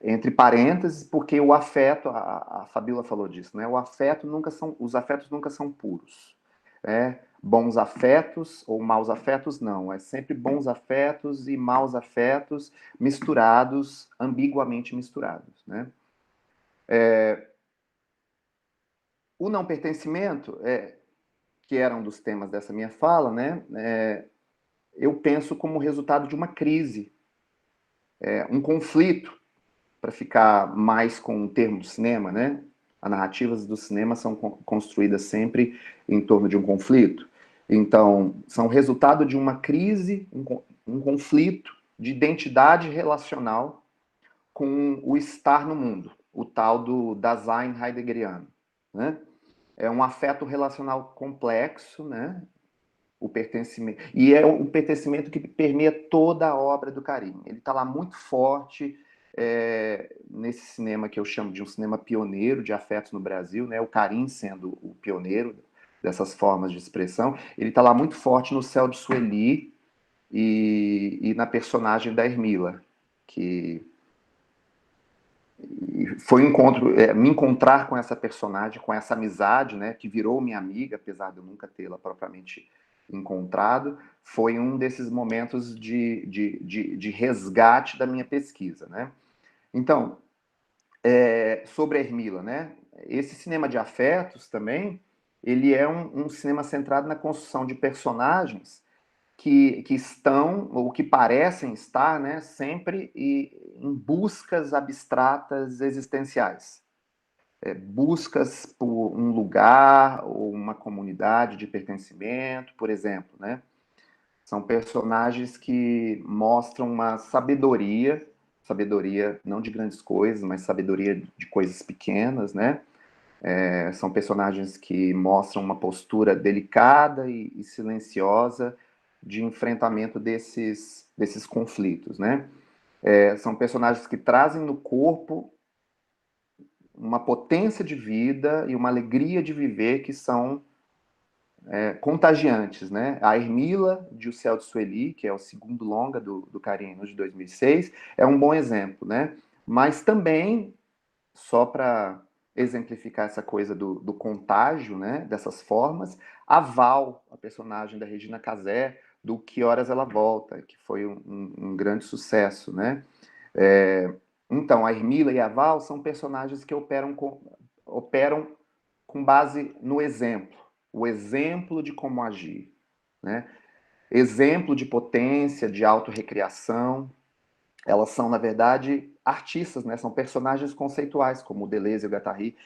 entre parênteses, porque o afeto, a Fabíola falou disso, né? Os afetos nunca são puros. Né? Bons afetos ou maus afetos, não. É sempre bons afetos e maus afetos misturados, ambiguamente misturados. Né? O não pertencimento, que era um dos temas dessa minha fala, né? Eu penso como resultado de uma crise, um conflito, para ficar mais com o termo do cinema, né? As narrativas do cinema são construídas sempre em torno de um conflito. Então, são resultado de uma crise, um conflito de identidade relacional com o estar no mundo, o tal do Dasein heideggeriano, né? É um afeto relacional complexo, né? O pertencimento. E é um pertencimento que permeia toda a obra do Karim. Ele está lá muito forte nesse cinema que eu chamo de um cinema pioneiro de afetos no Brasil, né? O Karim sendo o pioneiro dessas formas de expressão. Ele está lá muito forte no Céu de Sueli e na personagem da Hermila, que foi um encontro, me encontrar com essa personagem, com essa amizade, né, que virou minha amiga, apesar de eu nunca tê-la propriamente encontrado, foi um desses momentos de resgate da minha pesquisa, né? Então, sobre a Hermila, né? Esse cinema de afetos também, ele é um cinema centrado na construção de personagens que estão, ou que parecem estar, né, sempre em buscas abstratas existenciais. Buscas por um lugar ou uma comunidade de pertencimento, por exemplo, né? São personagens que mostram uma sabedoria não de grandes coisas, mas sabedoria de coisas pequenas, né? São personagens que mostram uma postura delicada e silenciosa de enfrentamento desses conflitos, né? São personagens que trazem no corpo uma potência de vida e uma alegria de viver que são contagiantes, né? A Hermila, de O Céu de Sueli, que é o segundo longa do Carino, de 2006, é um bom exemplo, né? Mas também, só para exemplificar essa coisa do contágio, né? Dessas formas, a Val, a personagem da Regina Casé, do Que Horas Ela Volta, que foi um grande sucesso, né? Então, a Hermila e a Val são personagens que operam com base no exemplo, o exemplo de como agir, né? Exemplo de potência, de autorrecriação. Elas são, na verdade, artistas, né? São personagens conceituais, como o Deleuze e o Guattari,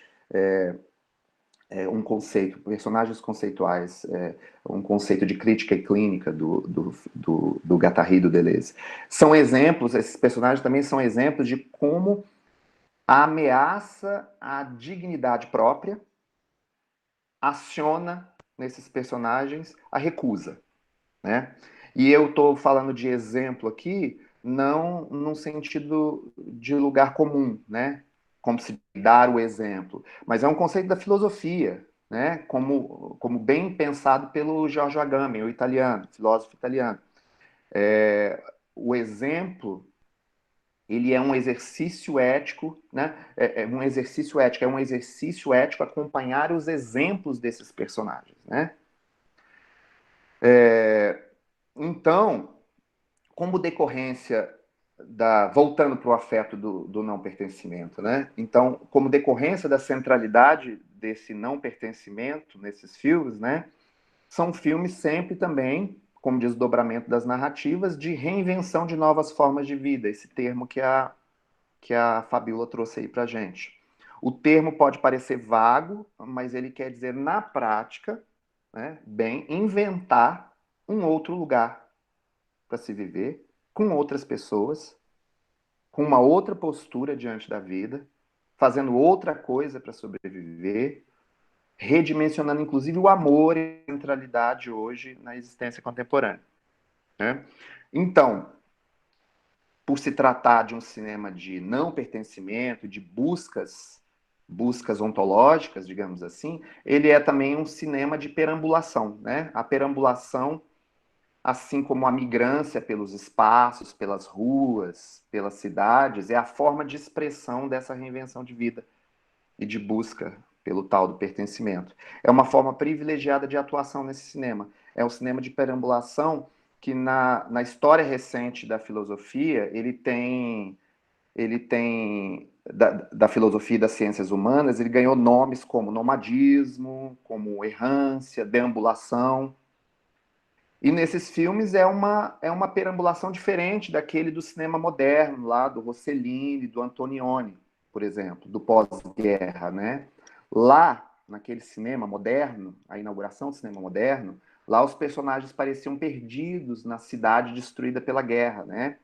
um conceito, personagens conceituais, um conceito de crítica e clínica do Guattari e do Deleuze. São exemplos, esses personagens também são exemplos de como a ameaça à dignidade própria aciona nesses personagens a recusa, né? E eu estou falando de exemplo aqui, não no sentido de lugar comum, né? Como se dar o exemplo, mas é um conceito da filosofia, né? Como bem pensado pelo Giorgio Agamben, o italiano, filósofo italiano. O exemplo, ele é um exercício ético, né? É um exercício ético acompanhar os exemplos desses personagens, né? Então, como decorrência voltando para o afeto do não pertencimento, né? Então, como decorrência da centralidade desse não pertencimento nesses filmes, né? São filmes sempre também, como desdobramento das narrativas, de reinvenção de novas formas de vida, esse termo que a Fabíola trouxe aí para a gente. O termo pode parecer vago, mas ele quer dizer, na prática, né, inventar um outro lugar para se viver, com outras pessoas, com uma outra postura diante da vida, fazendo outra coisa para sobreviver, redimensionando inclusive o amor e a centralidade hoje na existência contemporânea, né? Então, por se tratar de um cinema de não pertencimento, de buscas ontológicas, digamos assim, ele é também um cinema de perambulação, né? A perambulação assim como a migrância pelos espaços, pelas ruas, pelas cidades, é a forma de expressão dessa reinvenção de vida e de busca pelo tal do pertencimento. É uma forma privilegiada de atuação nesse cinema. É um cinema de perambulação que na história recente da filosofia, ele tem da filosofia e das ciências humanas, ele ganhou nomes como nomadismo, como errância, deambulação. E nesses filmes é uma perambulação diferente daquele do cinema moderno, lá do Rossellini, do Antonioni, por exemplo, do pós-guerra, né? Lá, naquele cinema moderno, a inauguração do cinema moderno, lá os personagens pareciam perdidos na cidade destruída pela guerra, né?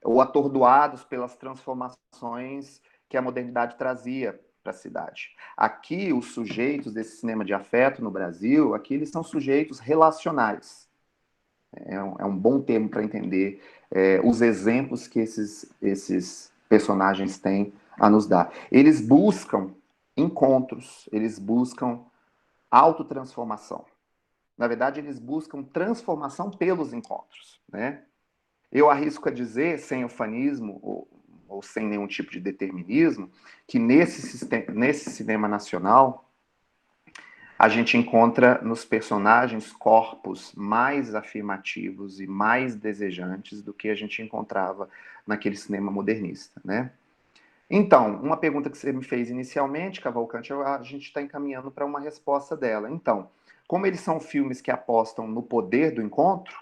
Ou atordoados pelas transformações que a modernidade trazia para a cidade. Aqui, os sujeitos desse cinema de afeto no Brasil, aqui eles são sujeitos relacionais. É um bom termo para entender os exemplos que esses personagens têm a nos dar. Eles buscam encontros, eles buscam autotransformação. Na verdade, eles buscam transformação pelos encontros, né? Eu arrisco a dizer, sem ufanismo ou sem nenhum tipo de determinismo, que nesse cinema nacional a gente encontra nos personagens corpos mais afirmativos e mais desejantes do que a gente encontrava naquele cinema modernista, né? Então, uma pergunta que você me fez inicialmente, Cavalcante, a gente está encaminhando para uma resposta dela. Então, como eles são filmes que apostam no poder do encontro,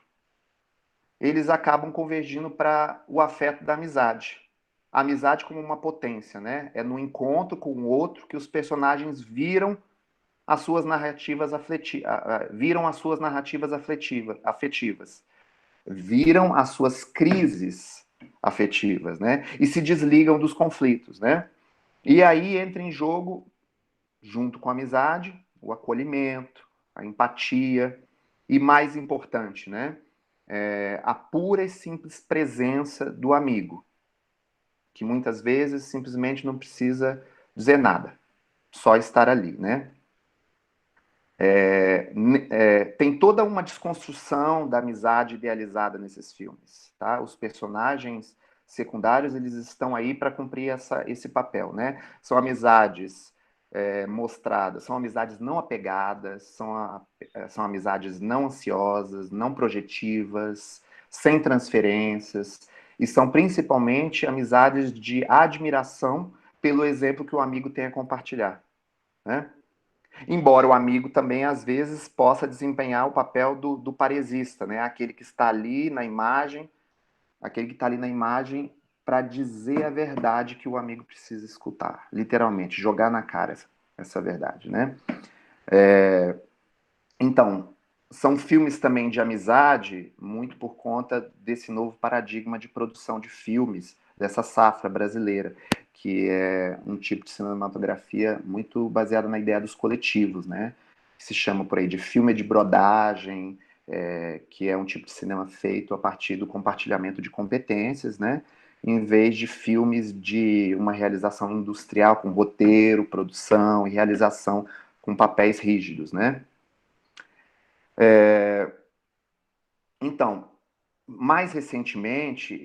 eles acabam convergindo para o afeto da amizade. A amizade como uma potência, né? É no encontro com o outro que os personagens viram as suas narrativas afetivas, viram as suas crises afetivas, né? E se desligam dos conflitos, né? E aí entra em jogo, junto com a amizade, o acolhimento, a empatia e, mais importante, né? A pura e simples presença do amigo, que muitas vezes simplesmente não precisa dizer nada, só estar ali, né? Tem toda uma desconstrução da amizade idealizada nesses filmes, tá? Os personagens secundários, eles estão aí para cumprir esse papel, né? São amizades mostradas, são amizades não apegadas, são amizades não ansiosas, não projetivas, sem transferências, e são principalmente amizades de admiração pelo exemplo que o amigo tem a compartilhar, né? Embora o amigo também, às vezes, possa desempenhar o papel do paresista, né? Aquele que está ali na imagem, para dizer a verdade que o amigo precisa escutar, literalmente, jogar na cara essa verdade, né? Então, são filmes também de amizade, muito por conta desse novo paradigma de produção de filmes, dessa safra brasileira, que é um tipo de cinematografia muito baseado na ideia dos coletivos, né? Que se chama por aí de filme de brodagem, que é um tipo de cinema feito a partir do compartilhamento de competências, né? Em vez de filmes de uma realização industrial com roteiro, produção e realização com papéis rígidos, né? Então, mais recentemente,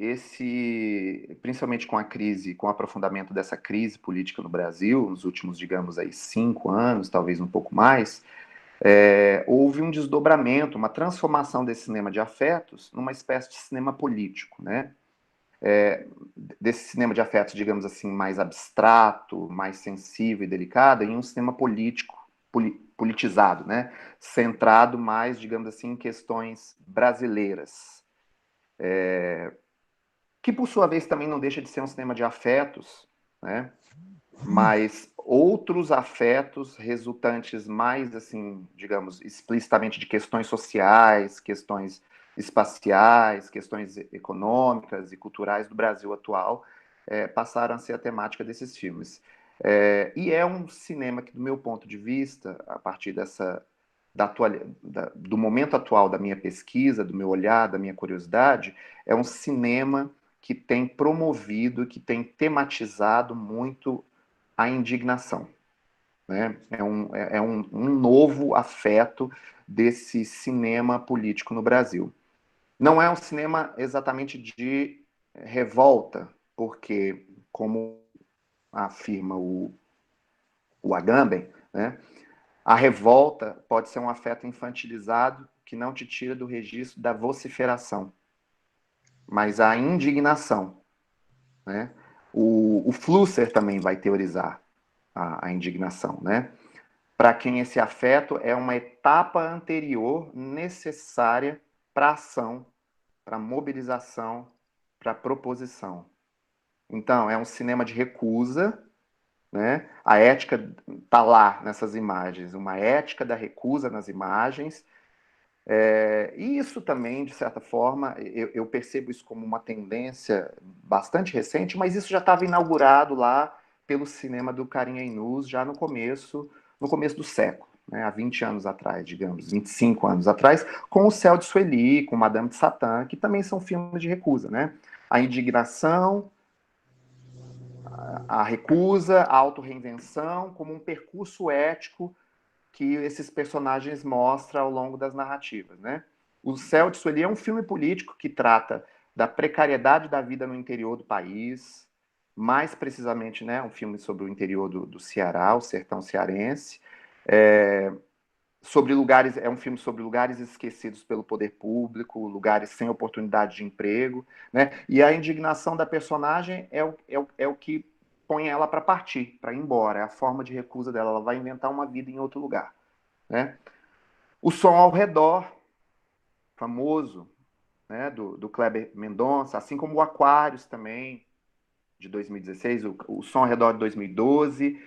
principalmente com a crise, com o aprofundamento dessa crise política no Brasil, nos últimos, digamos aí, 5 anos, talvez um pouco mais, houve um desdobramento, uma transformação desse cinema de afetos numa espécie de cinema político, né? Desse cinema de afetos, digamos assim, mais abstrato, mais sensível e delicado, em um cinema político, politizado, né? Centrado mais, digamos assim, em questões brasileiras. Que, por sua vez, também não deixa de ser um cinema de afetos, né? Mas outros afetos resultantes mais, assim, digamos, explicitamente de questões sociais, questões espaciais, questões econômicas e culturais do Brasil atual, passaram a ser a temática desses filmes. E é um cinema que, do meu ponto de vista, a partir do momento atual da minha pesquisa, do meu olhar, da minha curiosidade, é um cinema que tem promovido, que tem tematizado muito a indignação, né? É um novo afeto desse cinema político no Brasil. Não é um cinema exatamente de revolta, porque, como afirma o Agamben, né, a revolta pode ser um afeto infantilizado que não te tira do registro da vociferação, mas a indignação, né? O Flusser também vai teorizar a indignação, né? Para quem esse afeto é uma etapa anterior necessária para a ação, para a mobilização, para a proposição. Então, é um cinema de recusa, né? A ética está lá nessas imagens, uma ética da recusa nas imagens. E isso também, de certa forma, eu percebo isso como uma tendência bastante recente, mas isso já estava inaugurado lá pelo cinema do Karim Aynuz já no começo do século, né? Há 20 anos atrás, digamos, 25 anos atrás, com O Céu de Sueli, com Madame de Satã, que também são filmes de recusa, né? A indignação, a recusa, a autorreinvenção, como um percurso ético que esses personagens mostram ao longo das narrativas, né? O Céu de Sueli é um filme político que trata da precariedade da vida no interior do país, mais precisamente, né, um filme sobre o interior do Ceará, o sertão cearense, sobre lugares, é um filme sobre lugares esquecidos pelo poder público, lugares sem oportunidade de emprego, né? E a indignação da personagem é o que põe ela para partir, para ir embora, é a forma de recusa dela, ela vai inventar uma vida em outro lugar, né? O Som ao Redor, famoso, né, do Kleber Mendonça, assim como o Aquários também, de 2016, o Som ao Redor de 2012,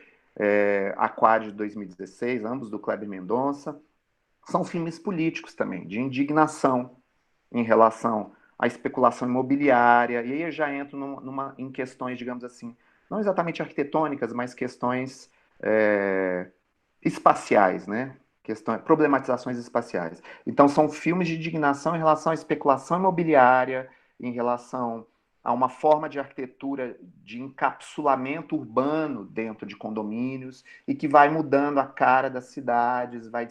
Aquários de 2016, ambos do Kleber Mendonça, são filmes políticos também, de indignação em relação à especulação imobiliária, e aí eu já entro em questões, digamos assim, não exatamente arquitetônicas, mas questões espaciais, né? Problematizações espaciais. Então, são filmes de indignação em relação à especulação imobiliária, em relação a uma forma de arquitetura de encapsulamento urbano dentro de condomínios e que vai mudando a cara das cidades, vai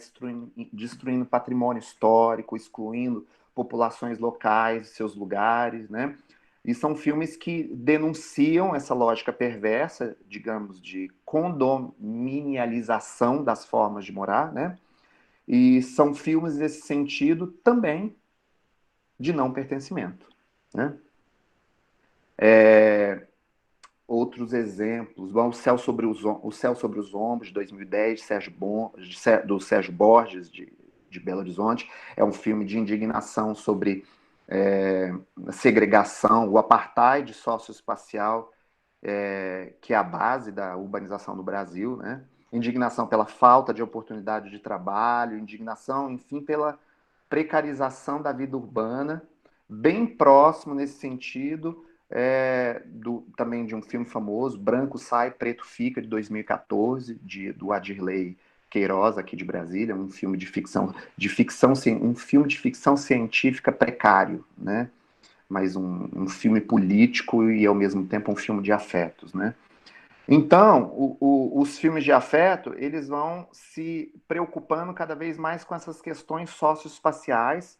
destruindo patrimônio histórico, excluindo populações locais, seus lugares, né? E são filmes que denunciam essa lógica perversa, digamos, de condominialização das formas de morar, né? E são filmes nesse sentido também de não pertencimento, né? Outros exemplos, bom, O Céu sobre os Ombros, de 2010, do Sérgio Borges, de Belo Horizonte, é um filme de indignação sobre segregação, o apartheid socioespacial, que é a base da urbanização do Brasil, né? Indignação pela falta de oportunidade de trabalho, indignação, enfim, pela precarização da vida urbana, bem próximo nesse sentido, também de um filme famoso, Branco Sai, Preto Fica, de 2014, do Adirley Queiroz, aqui de Brasília, um filme um filme de ficção científica precário, né? Mas um filme político e, ao mesmo tempo, um filme de afetos, né? Então, os filmes de afeto, eles vão se preocupando cada vez mais com essas questões socioespaciais,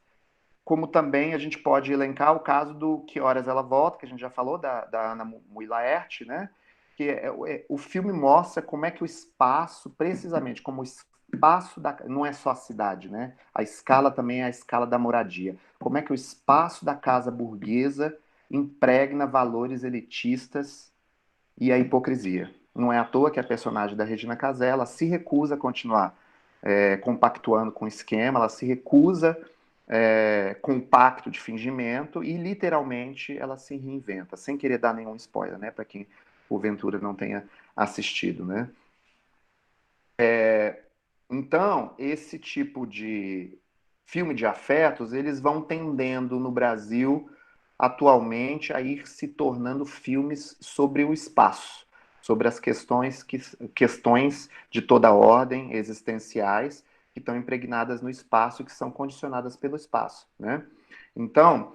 como também a gente pode elencar o caso do Que Horas Ela Volta, que a gente já falou, da Ana Mui Laerte, né? Que o filme mostra como é que o espaço, precisamente como o espaço não é só a cidade, né? A escala também é a escala da moradia. Como é que o espaço da casa burguesa impregna valores elitistas e a hipocrisia. Não é à toa que a personagem da Regina Casé, ela se recusa a continuar compactuando com o esquema, ela se recusa com o pacto de fingimento e, literalmente, ela se reinventa, sem querer dar nenhum spoiler, né, para quem porventura não tenha assistido, né. Então, esse tipo de filme de afetos, eles vão tendendo no Brasil, atualmente, a ir se tornando filmes sobre o espaço, sobre as questões de toda ordem existenciais que estão impregnadas no espaço e que são condicionadas pelo espaço, né? Então,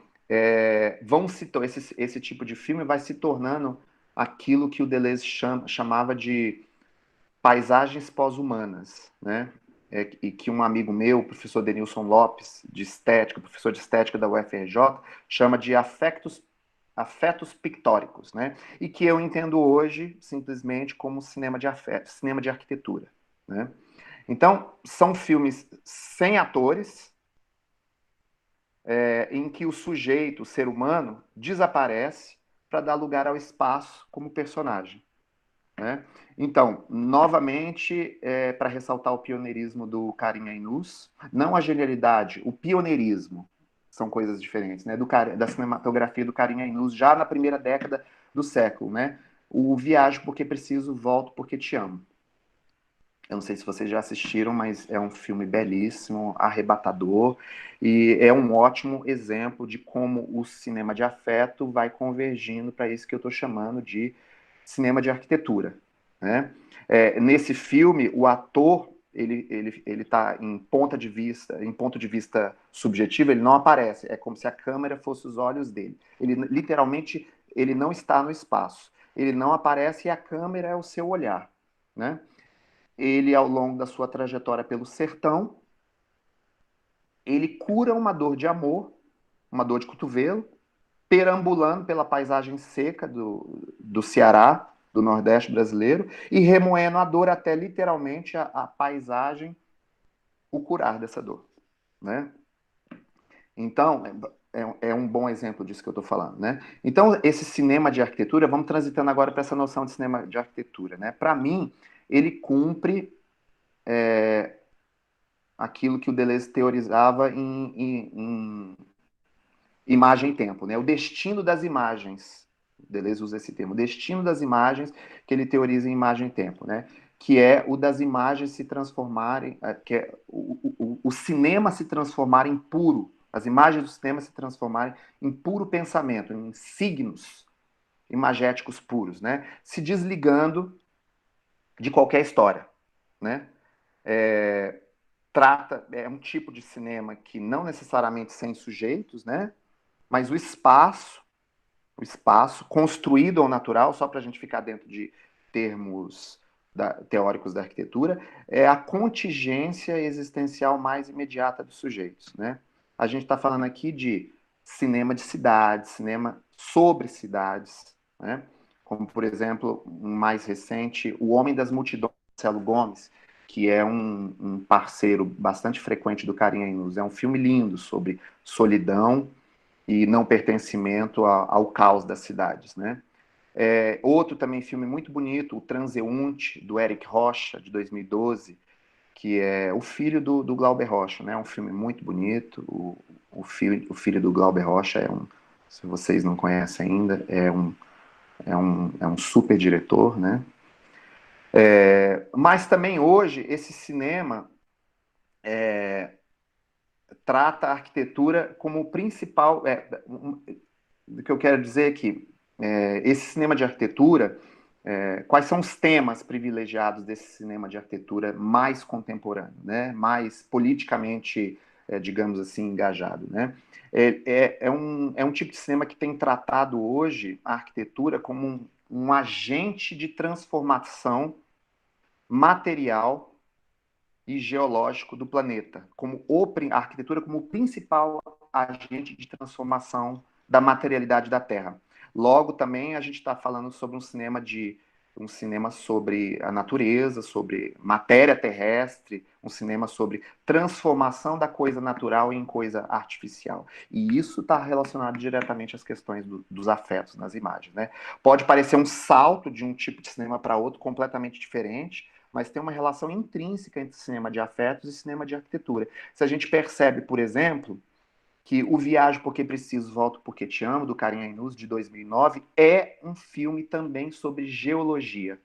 esse tipo de filme vai se tornando aquilo que o Deleuze chamava de paisagens pós-humanas, né? e que um amigo meu, o professor Denilson Lopes, de estética, professor de estética da UFRJ, chama de afetos pictóricos, né? E que eu entendo hoje simplesmente como cinema de afeto, cinema de arquitetura, né? Então, são filmes sem atores, em que o sujeito, o ser humano, desaparece para dar lugar ao espaço como personagem, né? Então, novamente, para ressaltar o pioneirismo do Karim Ainous, não a genialidade, o pioneirismo, são coisas diferentes, né? Da cinematografia do Karim Ainous, já na primeira década do século, né? O Viajo porque preciso, volto porque te amo. Eu não sei se vocês já assistiram, mas é um filme belíssimo, arrebatador, e é um ótimo exemplo de como o cinema de afeto vai convergindo para isso que eu estou chamando de cinema de arquitetura, né? Nesse filme, o ator ele está em ponto de vista subjetivo, ele não aparece. É como se a câmera fosse os olhos dele. Ele literalmente ele não está no espaço. Ele não aparece e a câmera é o seu olhar, né? Ele, ao longo da sua trajetória pelo sertão, ele cura uma dor de amor, uma dor de cotovelo, perambulando pela paisagem seca do Ceará, do Nordeste brasileiro, e remoendo a dor até literalmente a paisagem o curar dessa dor, né? Então, é um bom exemplo disso que eu estou falando, né? Então, esse cinema de arquitetura, vamos transitando agora para essa noção de cinema de arquitetura, né? Para mim, ele cumpre aquilo que o Deleuze teorizava em imagem e tempo, né? O destino das imagens. Deleuze usa esse termo, o destino das imagens, que ele teoriza em imagem e tempo, né? Que é o das imagens se transformarem, que é o cinema se transformar em puro, as imagens do cinema se transformarem em puro pensamento, em signos imagéticos puros, né? Se desligando de qualquer história, né? É um tipo de cinema que não necessariamente sem sujeitos, né? Mas o espaço construído ou natural, só para a gente ficar dentro de termos teóricos da arquitetura, é a contingência existencial mais imediata dos sujeitos, né? A gente está falando aqui de cinema de cidades, cinema sobre cidades, né? Como, por exemplo, um mais recente, O Homem das Multidões, de Marcelo Gomes, que é um parceiro bastante frequente do Karim Ainous. É um filme lindo sobre solidão e não pertencimento ao caos das cidades, né? Outro também filme muito bonito, O Transeunte, do Eric Rocha, de 2012, que é o filho do Glauber Rocha, né? É um filme muito bonito. O filho do Glauber Rocha se vocês não conhecem ainda, é um super diretor, né? Mas também hoje esse cinema trata a arquitetura como principal. O que eu quero dizer é que esse cinema de arquitetura, quais são os temas privilegiados desse cinema de arquitetura mais contemporâneo, né? Mais politicamente, digamos assim, engajado, né? É um tipo de cinema que tem tratado hoje a arquitetura como um agente de transformação material e geológico do planeta, a arquitetura como o principal agente de transformação da materialidade da Terra. Logo, também a gente está falando sobre um cinema sobre a natureza, sobre matéria terrestre, um cinema sobre transformação da coisa natural em coisa artificial. E isso está relacionado diretamente às questões dos afetos nas imagens, né? Pode parecer um salto de um tipo de cinema para outro completamente diferente, mas tem uma relação intrínseca entre cinema de afetos e cinema de arquitetura. Se a gente percebe, por exemplo, que O Viajo Porque Preciso, Volto Porque Te Amo, do Karim Ainous, de 2009, é um filme também sobre geologia.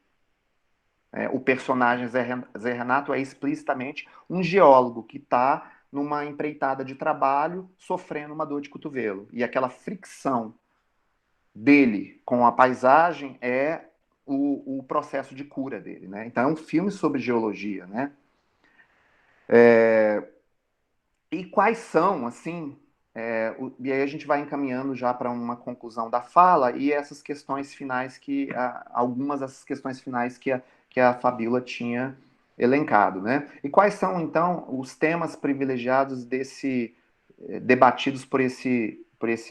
O personagem Zé Renato é explicitamente um geólogo que está numa empreitada de trabalho sofrendo uma dor de cotovelo. E aquela fricção dele com a paisagem é o processo de cura dele, né? Então é um filme sobre geologia, né? E quais são, assim, e aí a gente vai encaminhando já para uma conclusão da fala e essas questões finais algumas dessas questões finais que a Fabíola tinha elencado, né? E quais são, então, os temas privilegiados debatidos por esse,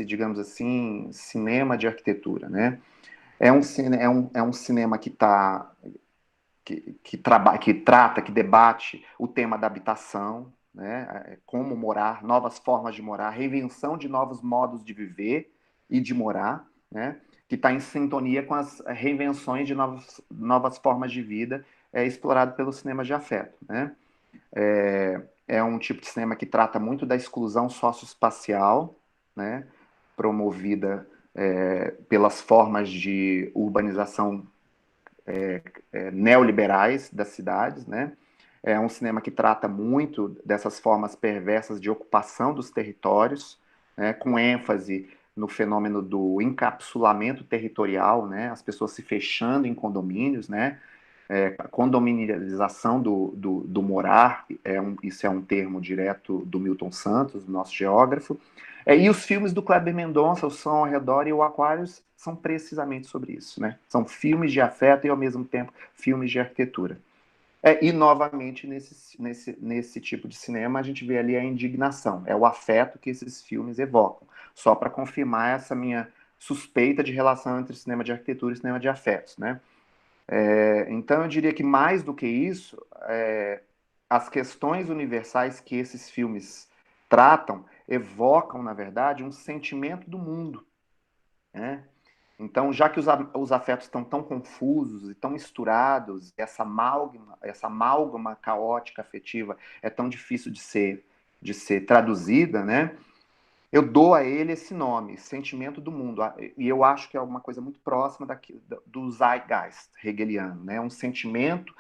digamos assim, cinema de arquitetura, né? É um cinema que trata, que debate o tema da habitação, né? Como morar, novas formas de morar, reinvenção de novos modos de viver e de morar, né? Que está em sintonia com as reinvenções de novas formas de vida explorado pelo cinema de afeto, né? É um tipo de cinema que trata muito da exclusão socioespacial, né? Promovida pelas formas de urbanização neoliberais das cidades, né? É um cinema que trata muito dessas formas perversas de ocupação dos territórios, né? Com ênfase no fenômeno do encapsulamento territorial, né? As pessoas se fechando em condomínios, né? A condominialização do morar, isso é um termo direto do Milton Santos, nosso geógrafo. E os filmes do Kleber Mendonça, O Som ao Redor e o Aquários, são precisamente sobre isso, né? São filmes de afeto e, ao mesmo tempo, filmes de arquitetura. E, novamente, nesse tipo de cinema, a gente vê ali a indignação, é o afeto que esses filmes evocam, só para confirmar essa minha suspeita de relação entre cinema de arquitetura e cinema de afetos, né? Então, eu diria que mais do que isso, as questões universais que esses filmes tratam evocam, na verdade, um sentimento do mundo, né? Então, já que os afetos estão tão confusos e tão misturados, essa amálgama caótica afetiva é tão difícil de ser traduzida, né? Eu dou a ele esse nome, sentimento do mundo, e eu acho que é uma coisa muito próxima do Zeitgeist hegeliano, né? Um sentimento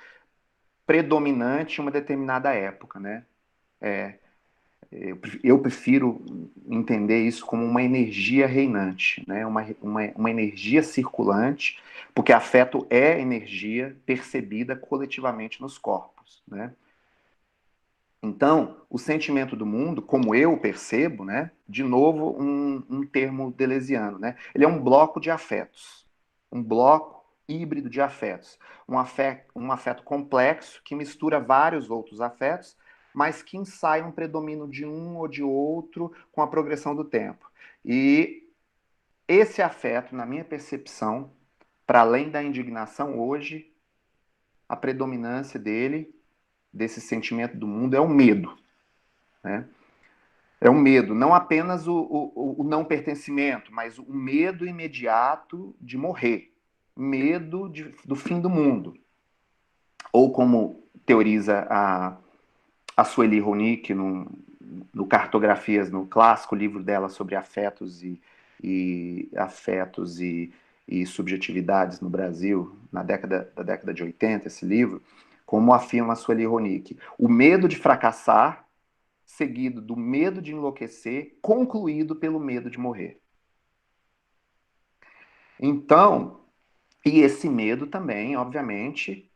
predominante em uma determinada época, né? Eu prefiro entender isso como uma energia reinante, né? Uma energia circulante, porque afeto é energia percebida coletivamente nos corpos, né? Então, o sentimento do mundo, como eu percebo, né? De novo, um termo deleuziano, né? Ele é um bloco de afetos, um bloco híbrido de afetos, um afeto complexo que mistura vários outros afetos, mas que ensaia um predomínio de um ou de outro com a progressão do tempo. E esse afeto, na minha percepção, para além da indignação hoje, a predominância desse sentimento do mundo, é o medo, né? É um medo, não apenas o não pertencimento, mas o medo imediato de morrer, medo do fim do mundo. Ou como teoriza a Sueli Ronick no Cartografias, no clássico livro dela sobre afetos e subjetividades no Brasil, da década de 80, esse livro, como afirma a Sueli Ronick, o medo de fracassar seguido do medo de enlouquecer, concluído pelo medo de morrer. Então, e esse medo também, obviamente,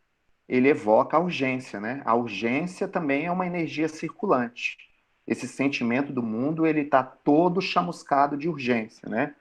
ele evoca a urgência, né? A urgência também é uma energia circulante. Esse sentimento do mundo, ele está todo chamuscado de urgência, né?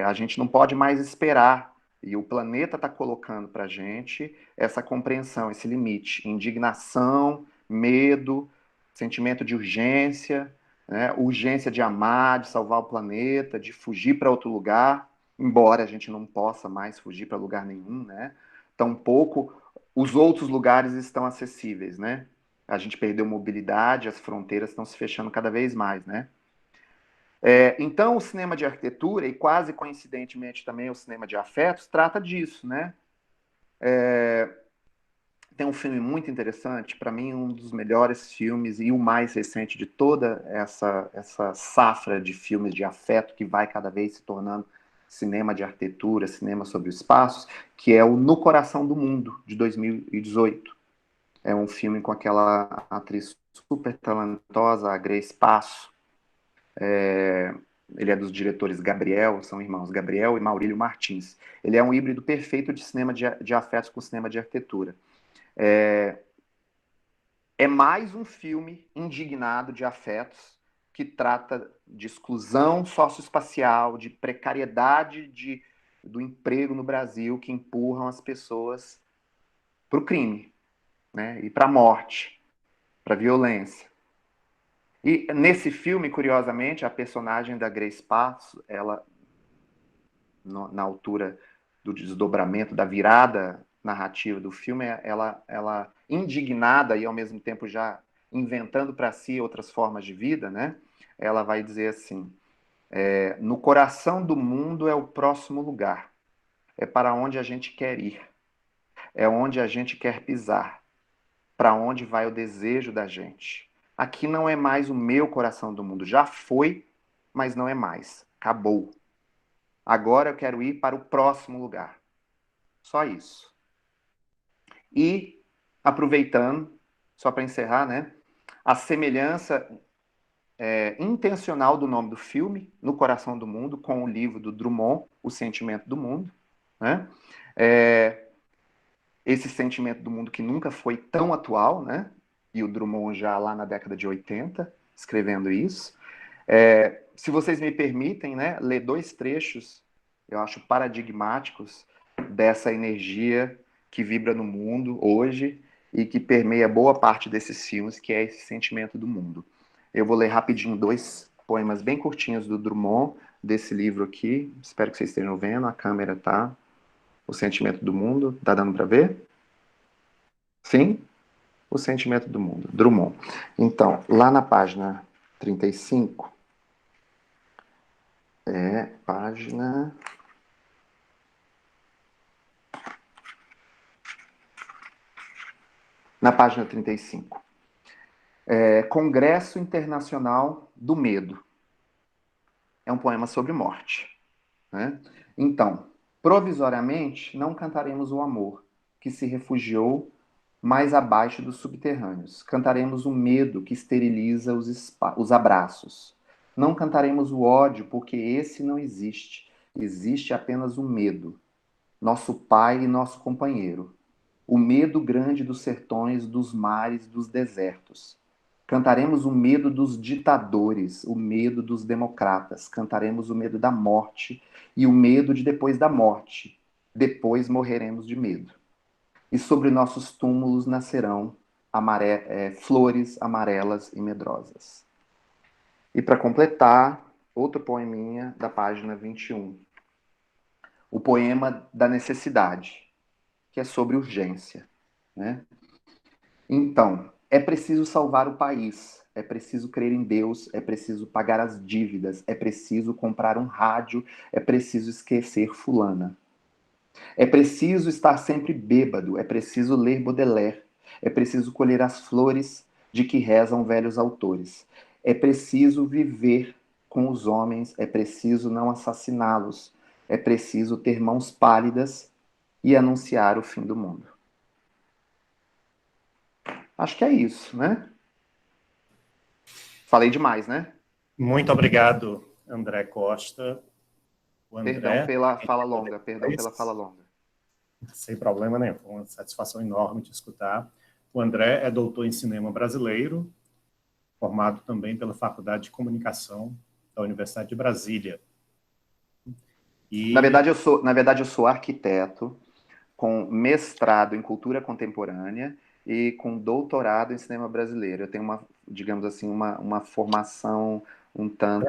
A gente não pode mais esperar, e o planeta está colocando para a gente essa compreensão, esse limite, indignação, medo, sentimento de urgência, né? Urgência de amar, de salvar o planeta, de fugir para outro lugar, embora a gente não possa mais fugir para lugar nenhum, né? Tampouco os outros lugares estão acessíveis, né? A gente perdeu mobilidade, as fronteiras estão se fechando cada vez mais, né? Então, o cinema de arquitetura, e quase coincidentemente também o cinema de afetos, trata disso, né? Tem um filme muito interessante, para mim um dos melhores filmes e o mais recente de toda essa safra de filmes de afeto que vai cada vez se tornando cinema de arquitetura, cinema sobre o espaço, que é o No Coração do Mundo, de 2018. É um filme com aquela atriz super talentosa, a Grace Passo. Ele é dos diretores Gabriel, são irmãos Gabriel e Maurílio Martins. Ele é um híbrido perfeito de cinema de afetos com cinema de arquitetura. É mais um filme indignado de afetos que trata de exclusão socioespacial, de precariedade do emprego no Brasil, que empurram as pessoas para o crime. né? E para a morte, para a violência. E nesse filme, curiosamente, a personagem da Grace Passo, ela, na altura do desdobramento, da virada narrativa do filme, ela indignada e ao mesmo tempo já inventando para si outras formas de vida, né? Ela vai dizer assim: no coração do mundo é o próximo lugar, é para onde a gente quer ir, é onde a gente quer pisar, para onde vai o desejo da gente. Aqui não é mais o meu coração do mundo, já foi, mas não é mais, acabou. Agora eu quero ir para o próximo lugar. Só isso. E, aproveitando, só para encerrar, né? A semelhança intencional do nome do filme, No Coração do Mundo, com o livro do Drummond, O Sentimento do Mundo, né? Esse sentimento do mundo que nunca foi tão atual, né? E o Drummond já lá na década de 80, escrevendo isso. Se vocês me permitem, né, ler 2 trechos, eu acho paradigmáticos dessa energia que vibra no mundo hoje e que permeia boa parte desses filmes, que é esse sentimento do mundo. Eu vou ler rapidinho 2 poemas bem curtinhos do Drummond, desse livro aqui. Espero que vocês estejam vendo, a câmera tá. O Sentimento do Mundo, tá dando para ver? Sim? O Sentimento do Mundo, Drummond. Então, lá na página 35, página... Na página 35. Congresso Internacional do Medo. É um poema sobre morte, né? Então, provisoriamente, não cantaremos o amor, que se refugiou mais abaixo dos subterrâneos. Cantaremos o medo que esteriliza os abraços. Não cantaremos o ódio, porque esse não existe. Existe apenas o medo, nosso pai e nosso companheiro. O medo grande dos sertões, dos mares, dos desertos. Cantaremos o medo dos ditadores, o medo dos democratas. Cantaremos o medo da morte e o medo de depois da morte. Depois morreremos de medo. E sobre nossos túmulos nascerão flores amarelas e medrosas. E para completar, outro poeminha da página 21. O poema da necessidade, que é sobre urgência, né? Então, é preciso salvar o país, é preciso crer em Deus, é preciso pagar as dívidas, é preciso comprar um rádio, é preciso esquecer fulana. É preciso estar sempre bêbado, é preciso ler Baudelaire, é preciso colher as flores de que rezam velhos autores. É preciso viver com os homens, é preciso não assassiná-los, é preciso ter mãos pálidas e anunciar o fim do mundo. Acho que é isso, né? Falei demais, né? Muito obrigado, André Costa. O Perdão André, pela fala longa, perdão pela fala longa. sem problema nenhum, foi uma satisfação enorme de escutar. O André é doutor em cinema brasileiro, formado também pela Faculdade de Comunicação da Universidade de Brasília. Na verdade, eu sou arquiteto com mestrado em cultura contemporânea e com doutorado em cinema brasileiro. Eu tenho digamos assim, uma formação um tanto,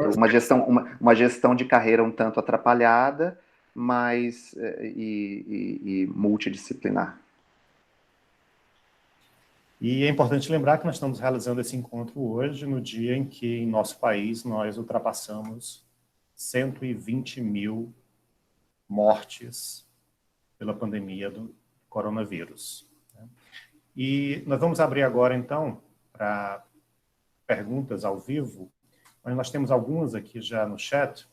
uma gestão de carreira um tanto atrapalhada, mas e multidisciplinar. E é importante lembrar que nós estamos realizando esse encontro hoje, no dia em que, em nosso país, nós ultrapassamos 120 mil mortes pela pandemia do coronavírus. E nós vamos abrir agora, então, para perguntas ao vivo, mas nós temos algumas aqui já no chat.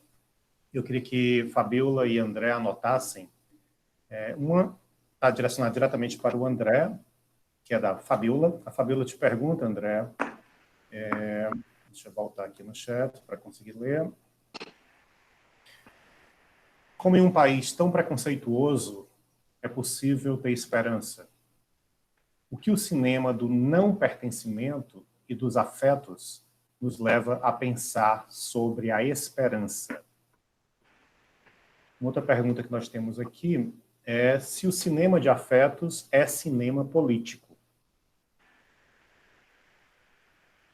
Eu queria que Fabiola e André anotassem. Uma está direcionada diretamente para o André, que é da Fabiola. A Fabiola te pergunta, André, deixa eu voltar aqui no chat para conseguir ler. Como em um país tão preconceituoso é possível ter esperança? O que o cinema do não pertencimento e dos afetos nos leva a pensar sobre a esperança? Uma outra pergunta que nós temos aqui é se o cinema de afetos é cinema político.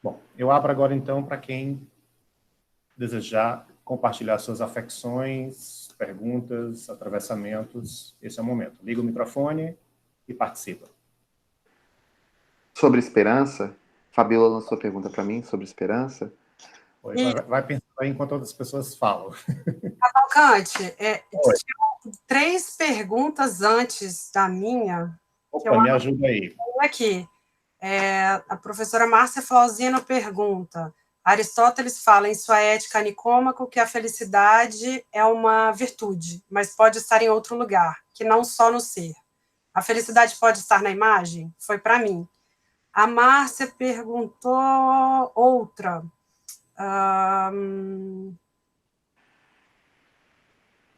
Bom, eu abro agora, então, para quem desejar compartilhar suas afecções, perguntas, atravessamentos. Esse é o momento. Liga o microfone e participa. Sobre esperança, Fabiola lançou pergunta para mim sobre esperança. Vai pensando aí enquanto outras pessoas falam. Cavalcante, tinha 3 perguntas antes da minha. Opa, me ajuda aí. Aqui. A professora Márcia Flauzino pergunta: Aristóteles fala em sua Ética Nicômaco que a felicidade é uma virtude, mas pode estar em outro lugar, que não só no ser. A felicidade pode estar na imagem? Foi para mim. A Márcia perguntou outra.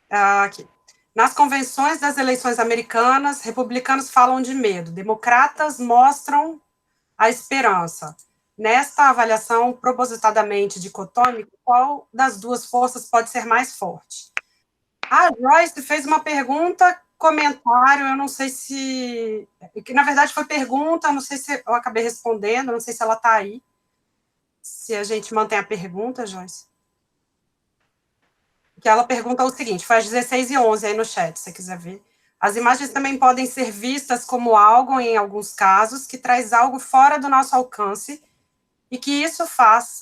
Aqui. Nas convenções das eleições americanas, republicanos falam de medo, democratas mostram a esperança. Nesta avaliação propositadamente dicotômica, qual das duas forças pode ser mais forte? A Joyce fez uma pergunta, comentário, eu não sei se... que na verdade foi pergunta, não sei se eu acabei respondendo, não sei se ela está aí. Se a gente mantém a pergunta, Joyce. Que ela pergunta o seguinte, foi às 16h11 aí no chat, se você quiser ver. As imagens também podem ser vistas como algo, em alguns casos, que traz algo fora do nosso alcance e que isso faz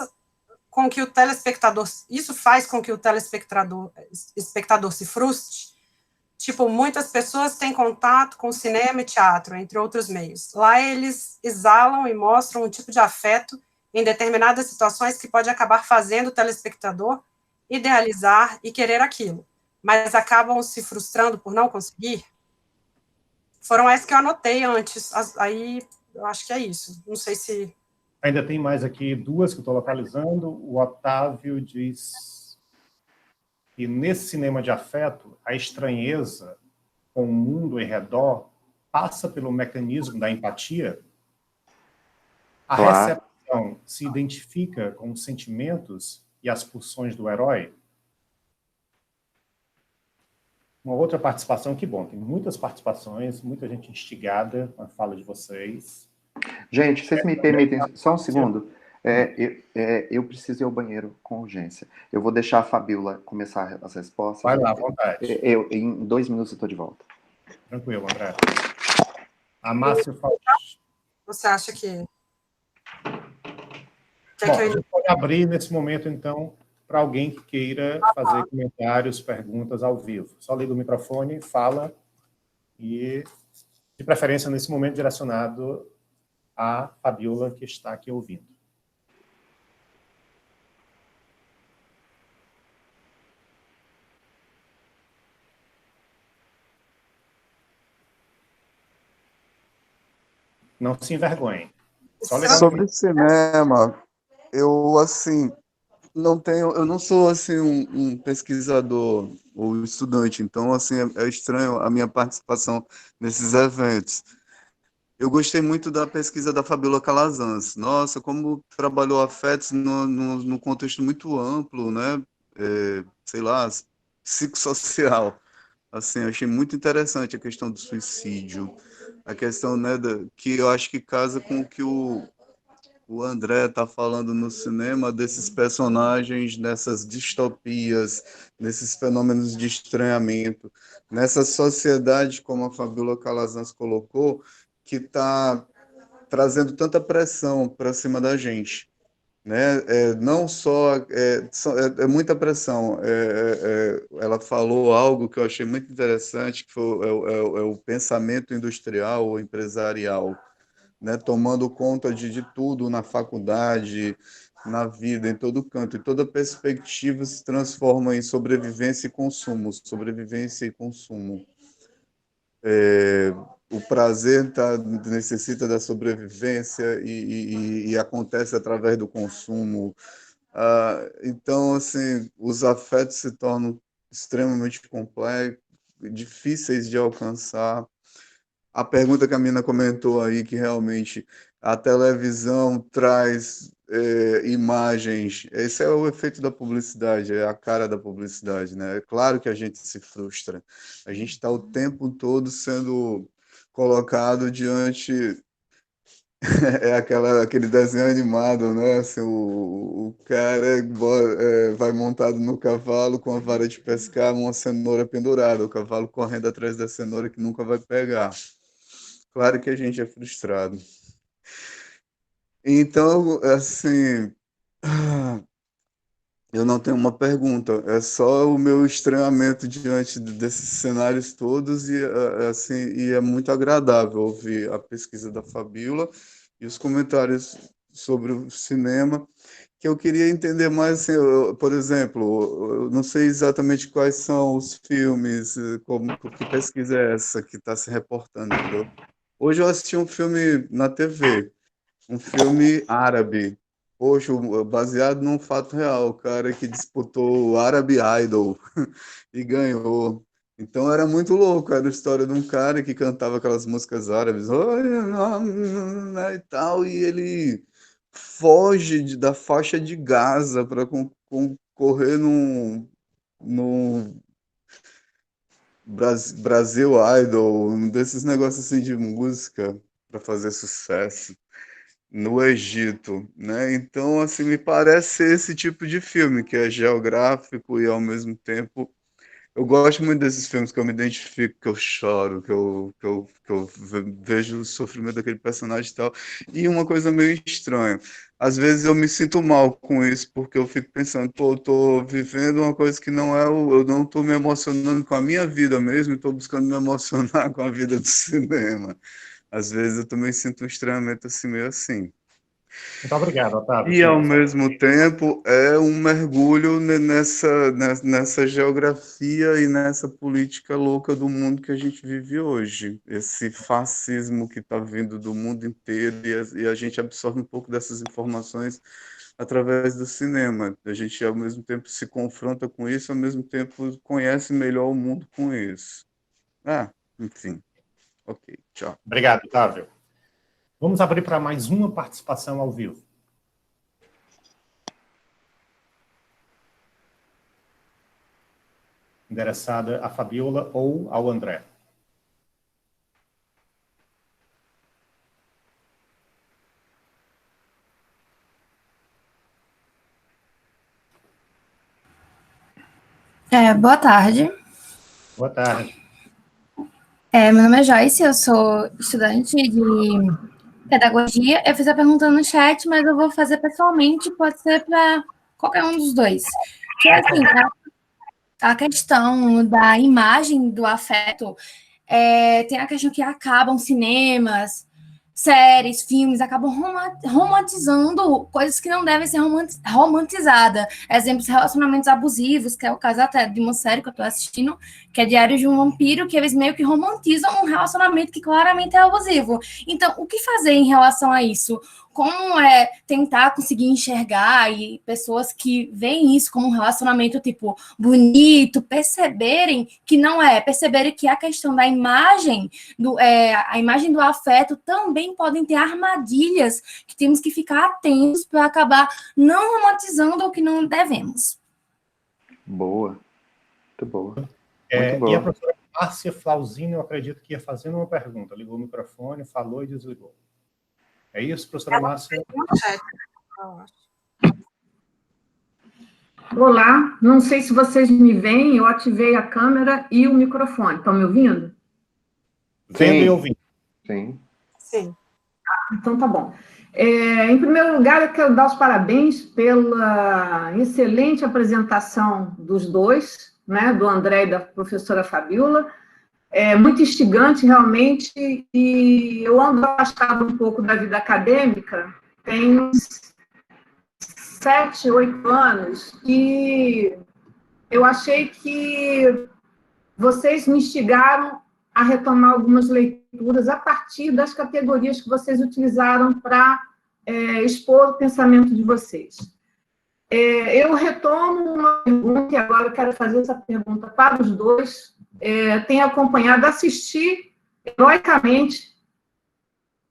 com que o telespectador espectador se frustre. Tipo, muitas pessoas têm contato com cinema e teatro, entre outros meios. Lá eles exalam e mostram um tipo de afeto em determinadas situações que pode acabar fazendo o telespectador idealizar e querer aquilo, mas acabam se frustrando por não conseguir. Foram essas que eu anotei antes, aí eu acho que é isso. Não sei se... Ainda tem mais aqui 2 que eu estou localizando. O Otávio diz que nesse cinema de afeto, a estranheza com o mundo em redor passa pelo mecanismo da empatia. A recepção se identifica com os sentimentos e as pulsões do herói. Uma outra participação, que bom, tem muitas participações, muita gente instigada com a fala de vocês. Gente, vocês me permitem só um segundo? Eu preciso ir ao banheiro com urgência. Eu vou deixar a Fabiola começar as respostas. Vai lá, à vontade. Em 2 minutos eu estou de volta. Tranquilo, André. A Márcia fala... Você acha que... Bom, a gente pode abrir nesse momento, então, para alguém que queira fazer comentários, perguntas ao vivo. Só liga o microfone, fala, e, de preferência, nesse momento, direcionado à Fabiola, que está aqui ouvindo. Não se envergonhe. Sobre cinema, eu, assim, eu não sou, assim, um pesquisador ou estudante, então, assim, é estranho a minha participação nesses eventos. Eu gostei muito da pesquisa da Fabiola Calazans. Nossa, como trabalhou afetos no contexto muito amplo, né? Sei lá, psicossocial. Assim, eu achei muito interessante a questão do suicídio, a questão, né, que eu acho que casa com o que o André está falando no cinema, desses personagens, dessas distopias, desses fenômenos de estranhamento, nessa sociedade, como a Fabiola Calazans colocou, que está trazendo tanta pressão para cima da gente. Né? Não só é muita pressão. Ela falou algo que eu achei muito interessante, que foi o pensamento industrial ou empresarial, né? Tomando conta de tudo na faculdade, na vida, em todo canto, e toda perspectiva se transforma em sobrevivência e consumo, sobrevivência e consumo. O prazer necessita da sobrevivência e acontece através do consumo. Então, assim, os afetos se tornam extremamente complexos, difíceis de alcançar. A pergunta que a Mina comentou aí, que realmente a televisão traz imagens, esse é o efeito da publicidade, é a cara da publicidade, né? É claro que a gente se frustra, a gente está o tempo todo sendo colocado diante É aquele desenho animado, né? Assim, o cara vai montado no cavalo com a vara de pescar, uma cenoura pendurada, o cavalo correndo atrás da cenoura que nunca vai pegar. Claro que a gente é frustrado. Então, assim, eu não tenho uma pergunta, é só o meu estranhamento diante desses cenários todos e assim, e é muito agradável ouvir a pesquisa da Fabíola e os comentários sobre o cinema, que eu queria entender mais, assim, por exemplo, eu não sei exatamente quais são os filmes, que pesquisa é essa que está se reportando, entendeu? Hoje eu assisti um filme na TV, um filme árabe. Poxa, baseado num fato real, o cara que disputou o Arab Idol e ganhou. Então era muito louco, era a história de um cara que cantava aquelas músicas árabes, e tal, e ele foge da faixa de Gaza para concorrer num Brasil Idol, um desses negócios assim de música para fazer sucesso no Egito, né? Então, assim, me parece esse tipo de filme que é geográfico e ao mesmo tempo eu gosto muito desses filmes que eu me identifico, que eu choro, que eu vejo o sofrimento daquele personagem e tal. E uma coisa meio estranha. Às vezes eu me sinto mal com isso, porque eu fico pensando, pô, eu tô vivendo uma coisa que não é eu não tô me emocionando com a minha vida mesmo, e tô buscando me emocionar com a vida do cinema. Às vezes eu também sinto um estranhamento assim, meio assim. Muito obrigado, Otávio. E, ao Sim, mesmo tempo, é um mergulho nessa geografia e nessa política louca do mundo que a gente vive hoje. Esse fascismo que está vindo do mundo inteiro e a gente absorve um pouco dessas informações através do cinema. A gente, ao mesmo tempo, se confronta com isso, ao mesmo tempo, conhece melhor o mundo com isso. Enfim. Ok, tchau. obrigado, Otávio. Vamos abrir para mais uma participação ao vivo. Endereçada a Fabíola ou ao André. Boa tarde. Boa tarde. Meu nome é Joyce, eu sou estudante de pedagogia. Eu fiz a pergunta no chat, mas eu vou fazer pessoalmente, pode ser para qualquer um dos dois. Que é assim, a questão da imagem do afeto, tem a questão que acabam cinemas, séries, filmes, acabam romantizando coisas que não devem ser romantizadas. Exemplos, relacionamentos abusivos, que é o caso até de uma série que eu estou assistindo, que é Diário de um Vampiro, que eles meio que romantizam um relacionamento que claramente é abusivo. Então, o que fazer em relação a isso? Como tentar conseguir enxergar e pessoas que veem isso como um relacionamento, tipo, bonito, perceberem que não é, perceberem que a questão da imagem, a imagem do afeto também podem ter armadilhas que temos que ficar atentos para acabar não romantizando o que não devemos. Boa. Muito boa. Muito E boa. a professora Márcia Flauzino, eu acredito que ia fazendo uma pergunta. Ligou o microfone, falou e desligou. É isso, professora Márcia? Olá, não sei se vocês me veem, eu ativei a câmera e o microfone. Estão me ouvindo? Vendo e ouvindo. Sim. Sim. Então tá bom. Em primeiro lugar, eu quero dar os parabéns pela excelente apresentação dos dois, né, do André e da professora Fabíola. É muito instigante, realmente, e eu ando afastada um pouco da vida acadêmica, tem uns 7, 8 anos, e eu achei que vocês me instigaram a retomar algumas leituras a partir das categorias que vocês utilizaram para expor o pensamento de vocês. Eu retomo uma pergunta, e agora eu quero fazer essa pergunta para os dois. Tenho acompanhado, assisti heroicamente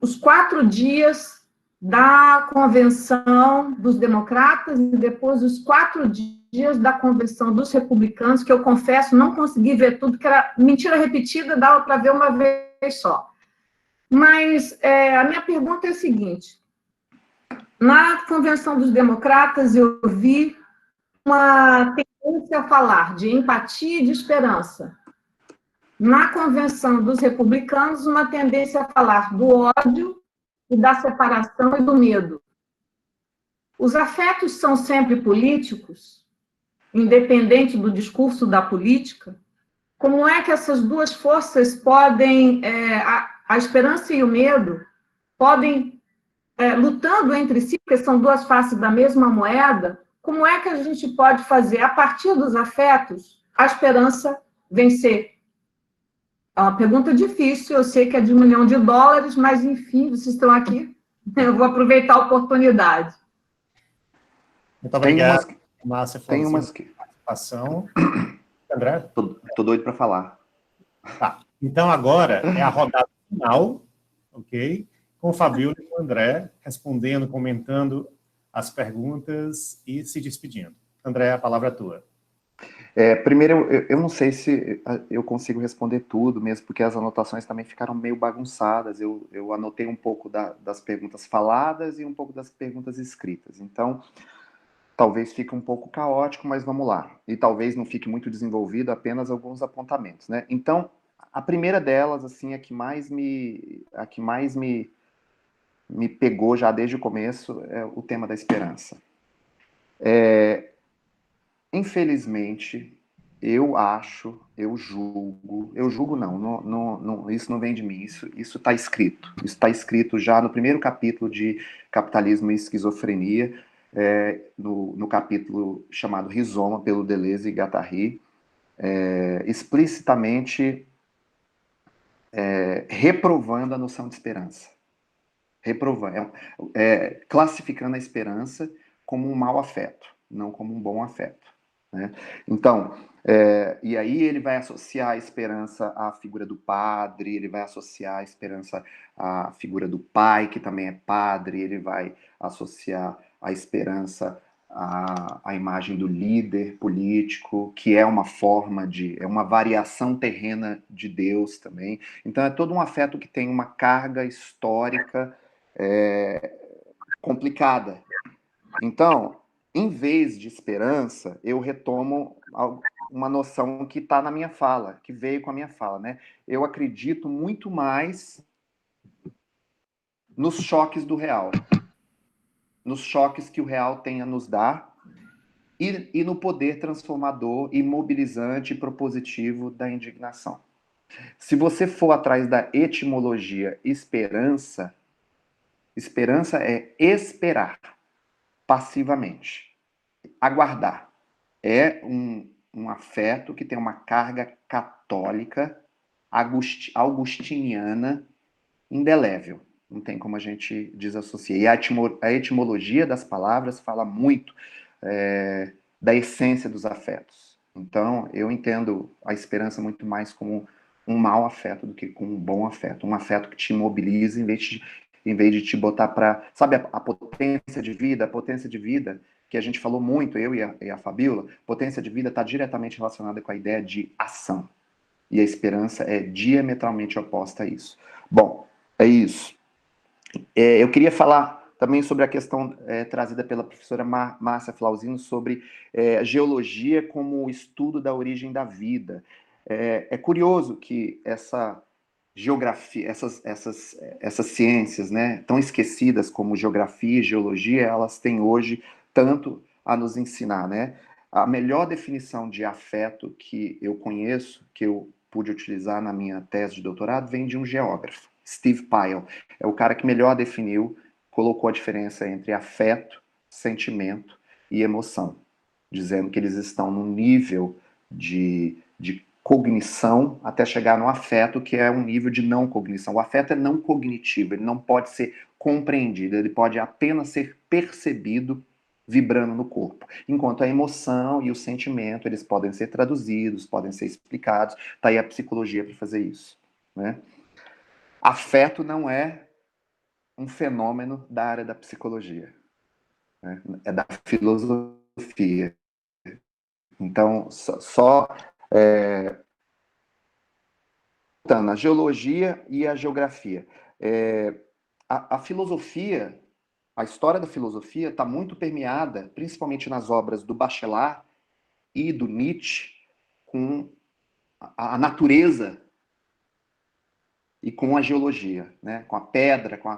os 4 dias da convenção dos democratas e depois os 4 dias da convenção dos republicanos, que eu confesso, não consegui ver tudo, que era mentira repetida, dava para ver uma vez só. Mas a minha pergunta é a seguinte: na Convenção dos Democratas, eu vi uma tendência a falar de empatia e de esperança. Na Convenção dos Republicanos, uma tendência a falar do ódio e da separação e do medo. Os afetos são sempre políticos, independente do discurso da política? Como é que essas duas forças podem, a esperança e o medo, podem, lutando entre si, porque são duas faces da mesma moeda, como é que a gente pode fazer, a partir dos afetos, a esperança vencer? É uma pergunta difícil, eu sei que é de US$ 1 milhão, mas, enfim, vocês estão aqui, eu vou aproveitar a oportunidade. Muito obrigado, Márcia, Tem umas que... participação. André? Tô doido para falar. Tá. Então, agora é a rodada final, ok? Com o Fabíola e o André respondendo, comentando as perguntas e se despedindo. André, a palavra é tua. Primeiro, eu não sei se eu consigo responder tudo mesmo, porque as anotações também ficaram meio bagunçadas. Eu anotei um pouco das perguntas faladas e um pouco das perguntas escritas. Então, talvez fique um pouco caótico, mas vamos lá. E talvez não fique muito desenvolvido, apenas alguns apontamentos, né? Então, a primeira delas, assim, a que mais me pegou já desde o começo é o tema da esperança. Infelizmente, eu julgo não, isso não vem de mim, isso está escrito. Isso está escrito já no primeiro capítulo de Capitalismo e Esquizofrenia, no capítulo chamado Rizoma, pelo Deleuze e Guattari, explicitamente reprovando a noção de esperança. Classificando a esperança como um mau afeto, não como um bom afeto. Né? Então, e aí ele vai associar a esperança à figura do padre, ele vai associar a esperança à figura do pai, que também é padre, ele vai associar a esperança à imagem do líder político, que é uma forma é uma variação terrena de Deus também. Então é todo um afeto que tem uma carga histórica complicada. Então, em vez de esperança, eu retomo uma noção que está na minha fala, que veio com a minha fala, né? Eu acredito muito mais nos choques do real, nos choques que o real tem a nos dar e no poder transformador e mobilizante e propositivo da indignação. Se você for atrás da etimologia esperança é esperar passivamente, aguardar. É um afeto que tem uma carga católica, augustiniana, indelével. Não tem como a gente desassociar. E a etimologia das palavras fala muito da essência dos afetos. Então, eu entendo a esperança muito mais como um mau afeto do que como um bom afeto. Um afeto que te mobiliza em vez de te botar para... Sabe a potência de vida? A potência de vida que a gente falou muito, eu e a Fabíola, potência de vida está diretamente relacionada com a ideia de ação. E a esperança é diametralmente oposta a isso. Bom, é isso. Eu queria falar também sobre a questão trazida pela professora Márcia Flauzino sobre geologia como o estudo da origem da vida. É curioso que essa geografia, essas ciências, né, tão esquecidas como geografia e geologia, elas têm hoje tanto a nos ensinar, né? A melhor definição de afeto que eu conheço, que eu pude utilizar na minha tese de doutorado, vem de um geógrafo, Steve Pyle. É o cara que melhor definiu, colocou a diferença entre afeto, sentimento e emoção, dizendo que eles estão num nível de cognição até chegar no afeto, que é um nível de não cognição. O afeto é não cognitivo, ele não pode ser compreendido, ele pode apenas ser percebido vibrando no corpo. Enquanto a emoção e o sentimento, eles podem ser traduzidos, podem ser explicados. Está aí a psicologia para fazer isso. Né? Afeto não é um fenômeno da área da psicologia. Né? É da filosofia. Então, voltando à geologia e à geografia. A filosofia, a história da filosofia está muito permeada, principalmente nas obras do Bachelard e do Nietzsche, com a natureza e com a geologia, né? Com a pedra, com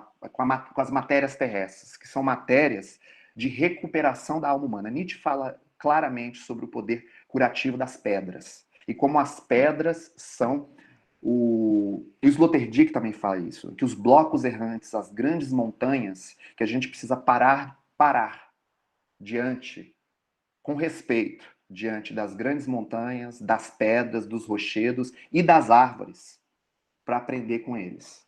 as matérias terrestres, que são matérias de recuperação da alma humana. Nietzsche fala claramente sobre o poder curativo das pedras, e como as pedras são o Sloterdijk também fala isso, que os blocos errantes, as grandes montanhas, que a gente precisa parar diante, com respeito, diante das grandes montanhas, das pedras, dos rochedos e das árvores, para aprender com eles.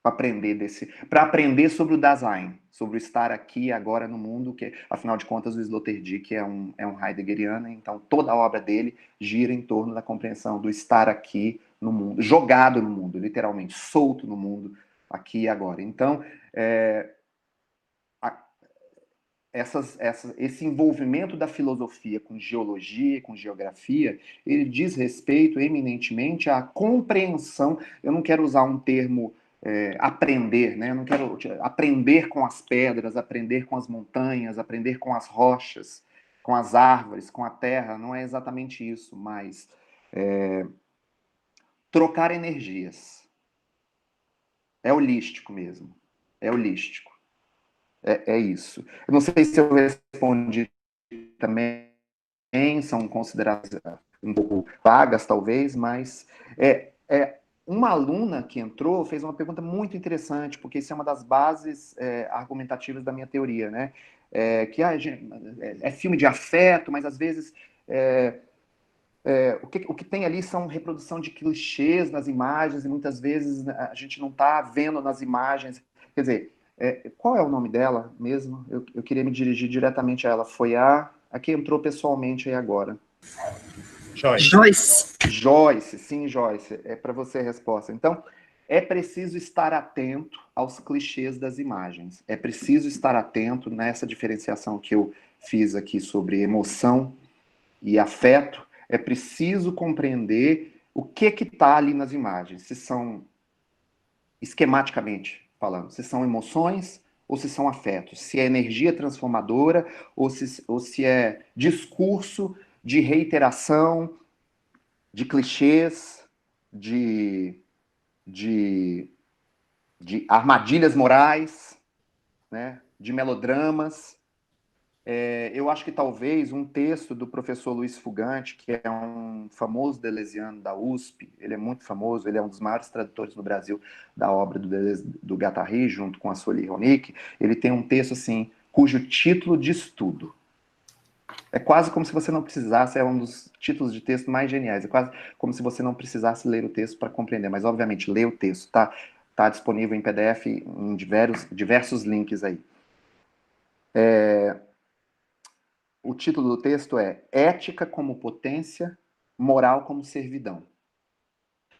Para aprender sobre o Dasein, sobre o estar aqui agora no mundo, que afinal de contas o Sloterdijk é um heideggeriano, então toda a obra dele gira em torno da compreensão do estar aqui no mundo, jogado no mundo, literalmente, solto no mundo, aqui e agora. Então, esse envolvimento da filosofia com geologia, com geografia, ele diz respeito eminentemente à compreensão. Eu não quero usar um termo aprender, né? Eu não quero aprender com as pedras, aprender com as montanhas, aprender com as rochas, com as árvores, com a terra. Não é exatamente isso, mas trocar energias. É holístico mesmo. É holístico. É isso. Eu não sei se eu respondi também, são consideradas um pouco vagas, talvez, mas uma aluna que entrou fez uma pergunta muito interessante, porque isso é uma das bases argumentativas da minha teoria, né? Que é filme de afeto, mas às vezes o que tem ali são reprodução de clichês nas imagens, e muitas vezes a gente não está vendo nas imagens. Quer dizer, qual é o nome dela mesmo? Eu queria me dirigir diretamente a ela. Foi a que entrou pessoalmente aí agora. Joyce, sim, Joyce. É para você a resposta. Então, é preciso estar atento aos clichês das imagens. É preciso estar atento nessa diferenciação que eu fiz aqui sobre emoção e afeto. É preciso compreender o que está ali nas imagens. Se são, esquematicamente falando, se são emoções ou se são afetos. Se é energia transformadora ou se é discurso de reiteração, de clichês, de armadilhas morais, né? De melodramas. Eu acho que talvez um texto do professor Luiz Fugante, que é um famoso deleuziano da USP, ele é muito famoso, ele é um dos maiores tradutores no Brasil da obra do Guattari, junto com a Soli Ronick. Ele tem um texto assim, cujo título diz tudo. É quase como se você não precisasse, é um dos títulos de texto mais geniais, é quase como se você não precisasse ler o texto para compreender, mas obviamente lê o texto, tá disponível em PDF em diversos links aí. O título do texto é Ética como Potência, Moral como Servidão.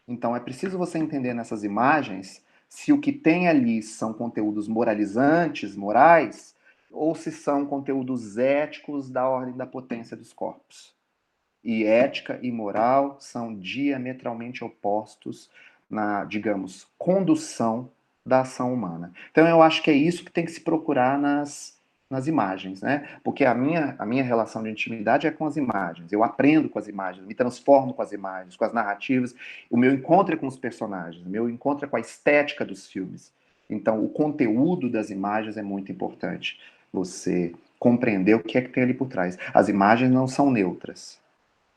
Então é preciso você entender nessas imagens se o que tem ali são conteúdos moralizantes, morais, ou se são conteúdos éticos da ordem da potência dos corpos. E ética e moral são diametralmente opostos na, digamos, condução da ação humana. Então eu acho que é isso que tem que se procurar nas imagens, né? Porque a minha relação de intimidade é com as imagens. Eu aprendo com as imagens, me transformo com as imagens, com as narrativas. O meu encontro é com os personagens, o meu encontro é com a estética dos filmes. Então, o conteúdo das imagens é muito importante. Você compreender o que é que tem ali por trás. As imagens não são neutras.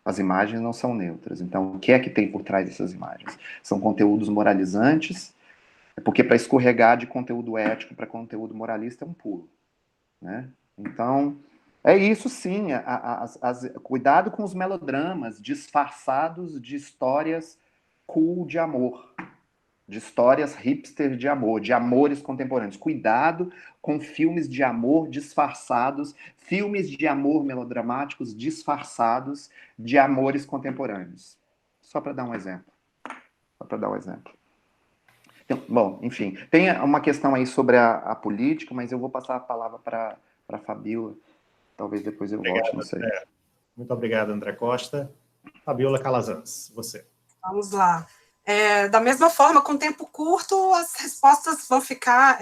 As imagens não são neutras. Então, o que é que tem por trás dessas imagens? São conteúdos moralizantes, porque para escorregar de conteúdo ético para conteúdo moralista é um pulo. Né? Então, é isso sim. Cuidado com os melodramas disfarçados de histórias cool de amor, de histórias hipster de amor, de amores contemporâneos. Cuidado com filmes de amor disfarçados, filmes de amor melodramáticos disfarçados de amores contemporâneos. Só para dar um exemplo. Então, bom, enfim, tem uma questão aí sobre a política, mas eu vou passar a palavra para a Fabíola. Talvez depois eu volte, não sei. Muito obrigado, André Costa. Fabíola Calazans, você. Vamos lá. Da mesma forma, com tempo curto, as respostas vão ficar,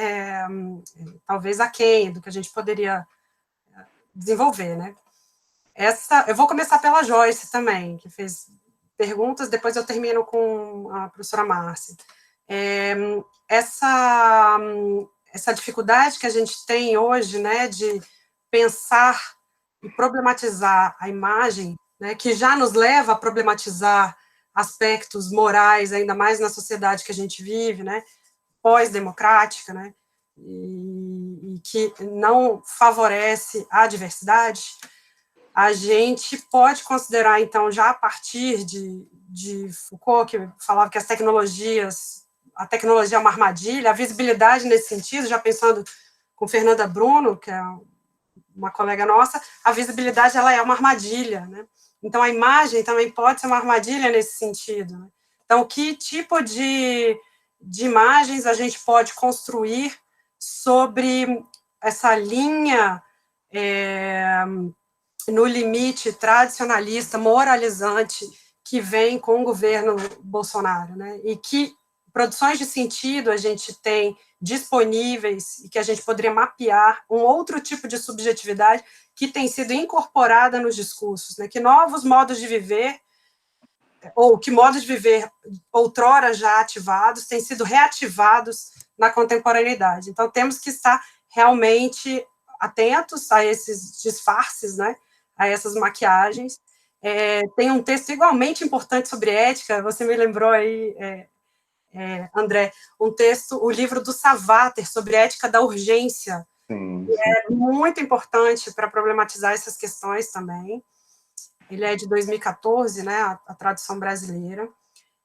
talvez, aquém do que a gente poderia desenvolver, né? Eu vou começar pela Joyce também, que fez perguntas, depois eu termino com a professora Márcia. Essa dificuldade que a gente tem hoje, né, de pensar e problematizar a imagem, né, que já nos leva a problematizar aspectos morais, ainda mais na sociedade que a gente vive, né, pós-democrática, né, e que não favorece a diversidade, a gente pode considerar, então, já a partir de Foucault, que falava que a tecnologia é uma armadilha, a visibilidade nesse sentido, já pensando com Fernanda Bruno, que é uma colega nossa, a visibilidade ela é uma armadilha, né? Então, a imagem também pode ser uma armadilha nesse sentido, né? Então, que tipo de imagens a gente pode construir sobre essa linha no limite tradicionalista, moralizante, que vem com o governo Bolsonaro, né? E que produções de sentido a gente tem disponíveis e que a gente poderia mapear um outro tipo de subjetividade que tem sido incorporada nos discursos, né? Que novos modos de viver, ou que modos de viver outrora já ativados, têm sido reativados na contemporaneidade. Então, temos que estar realmente atentos a esses disfarces, né? A essas maquiagens. Tem um texto igualmente importante sobre ética, você me lembrou aí, André, o livro do Savater sobre ética da urgência. Sim. É muito importante para problematizar essas questões também. Ele é de 2014, né, a tradução brasileira.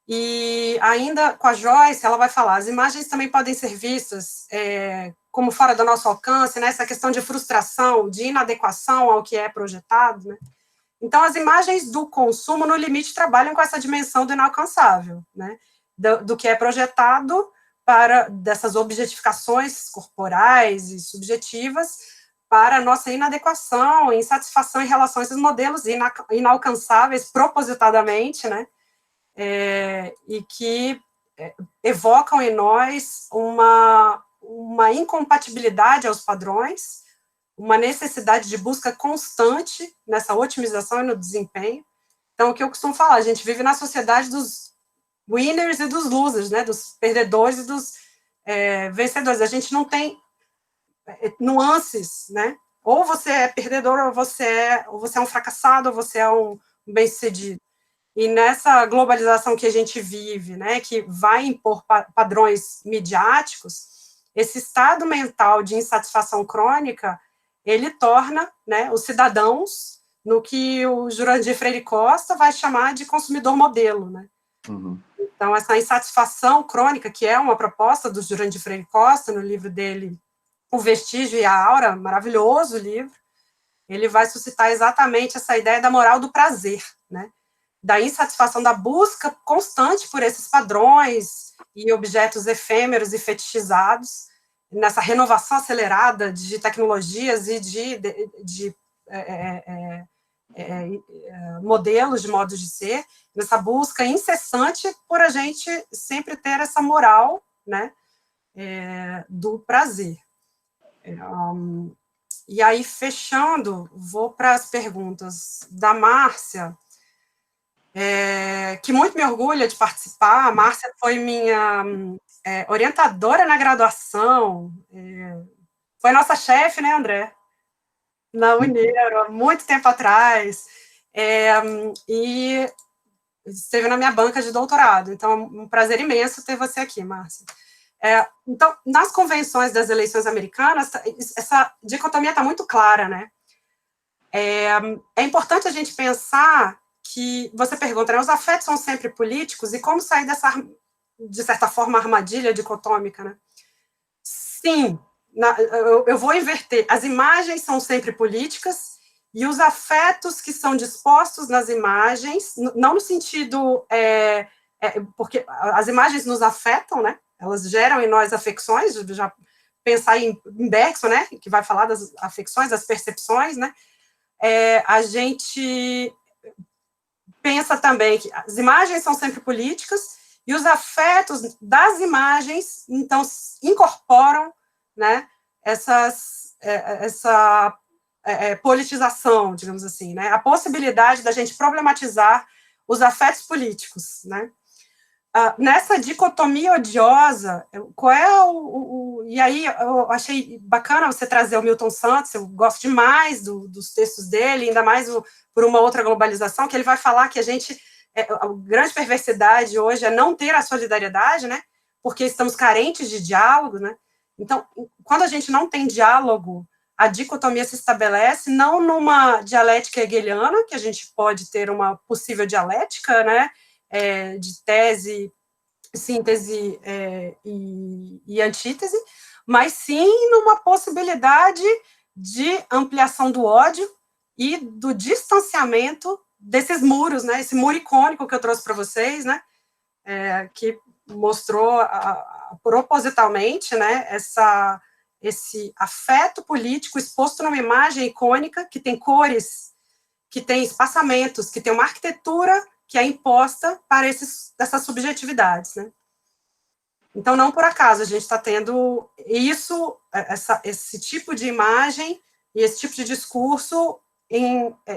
E ainda com a Joyce, ela vai falar, as imagens também podem ser vistas como fora do nosso alcance, né, essa questão de frustração, de inadequação ao que é projetado, né? Então, as imagens do consumo, no limite, trabalham com essa dimensão do inalcançável, né, do que é projetado dessas objetificações corporais e subjetivas para a nossa inadequação, insatisfação em relação a esses modelos inalcançáveis propositadamente, né, e que evocam em nós uma incompatibilidade aos padrões, uma necessidade de busca constante nessa otimização e no desempenho. Então, o que eu costumo falar, a gente vive na sociedade dos winners e dos losers, né, dos perdedores e dos vencedores. A gente não tem nuances, né? Ou você é perdedor, ou você é um fracassado, ou você é um bem-sucedido. E nessa globalização que a gente vive, né, que vai impor padrões midiáticos, esse estado mental de insatisfação crônica, ele torna, né, os cidadãos no que o Jurandir Freire Costa vai chamar de consumidor modelo, né? Uhum. Então, essa insatisfação crônica, que é uma proposta do Jurandir Freire Costa, no livro dele, O Vestígio e a Aura, maravilhoso livro, ele vai suscitar exatamente essa ideia da moral do prazer, né? Da insatisfação, da busca constante por esses padrões e objetos efêmeros e fetichizados, nessa renovação acelerada de tecnologias e de modelos de modos de ser, nessa busca incessante por a gente sempre ter essa moral, né, do prazer. E aí, fechando, vou para as perguntas da Márcia, que muito me orgulha de participar. A Márcia foi minha orientadora na graduação, foi nossa chefe, né, André? Na Uneiro, há muito tempo atrás, e esteve na minha banca de doutorado. Então, é um prazer imenso ter você aqui, Márcia. Então, nas convenções das eleições americanas, essa dicotomia está muito clara, né? É importante a gente pensar que, você pergunta, né, os afetos são sempre políticos, e como sair dessa, de certa forma, armadilha dicotômica, né? Sim, eu vou inverter, as imagens são sempre políticas, e os afetos que são dispostos nas imagens, não no sentido, porque as imagens nos afetam, né? Elas geram em nós afecções, já pensar em Bergson, né, que vai falar das afecções, das percepções, né? A gente pensa também que as imagens são sempre políticas E os afetos das imagens, então, incorporam, né, essa politização, digamos assim, né, a possibilidade da gente problematizar os afetos políticos, né. Nessa dicotomia odiosa, qual é e aí eu achei bacana você trazer o Milton Santos, eu gosto demais dos textos dele, ainda mais por uma outra globalização, que ele vai falar que a grande perversidade hoje é não ter a solidariedade, né, porque estamos carentes de diálogo, né, então, quando a gente não tem diálogo, a dicotomia se estabelece não numa dialética hegeliana, que a gente pode ter uma possível dialética, né, de tese, síntese e antítese, mas sim numa possibilidade de ampliação do ódio e do distanciamento desses muros, né, esse muro icônico que eu trouxe para vocês, né, que mostrou propositalmente, né, esse afeto político exposto numa imagem icônica que tem cores, que tem espaçamentos, que tem uma arquitetura que é imposta para essas subjetividades, né? Então, não por acaso, a gente está tendo esse tipo de imagem e esse tipo de discurso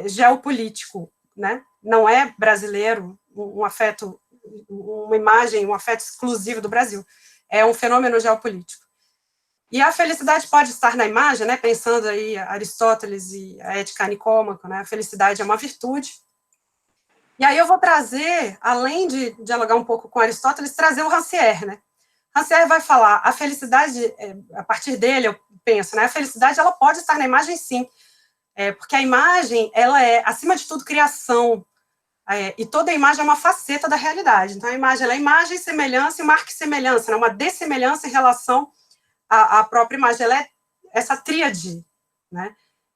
geopolítico, né? Não é brasileiro, um afeto, uma imagem, um afeto exclusivo do Brasil. É um fenômeno geopolítico. E a felicidade pode estar na imagem, né? Pensando aí Aristóteles e a ética nicômaca, né? A felicidade é uma virtude. E aí eu vou trazer, além de dialogar um pouco com Aristóteles, trazer o Rancière, né? Rancière vai falar, a felicidade, a partir dele, eu penso, né? A felicidade, ela pode estar na imagem, sim, porque a imagem, ela é, acima de tudo, criação, e toda imagem é uma faceta da realidade. Então, a imagem, ela é imagem, semelhança e marca semelhança, né? Uma dessemelhança em relação à própria imagem. Ela é essa tríade, né?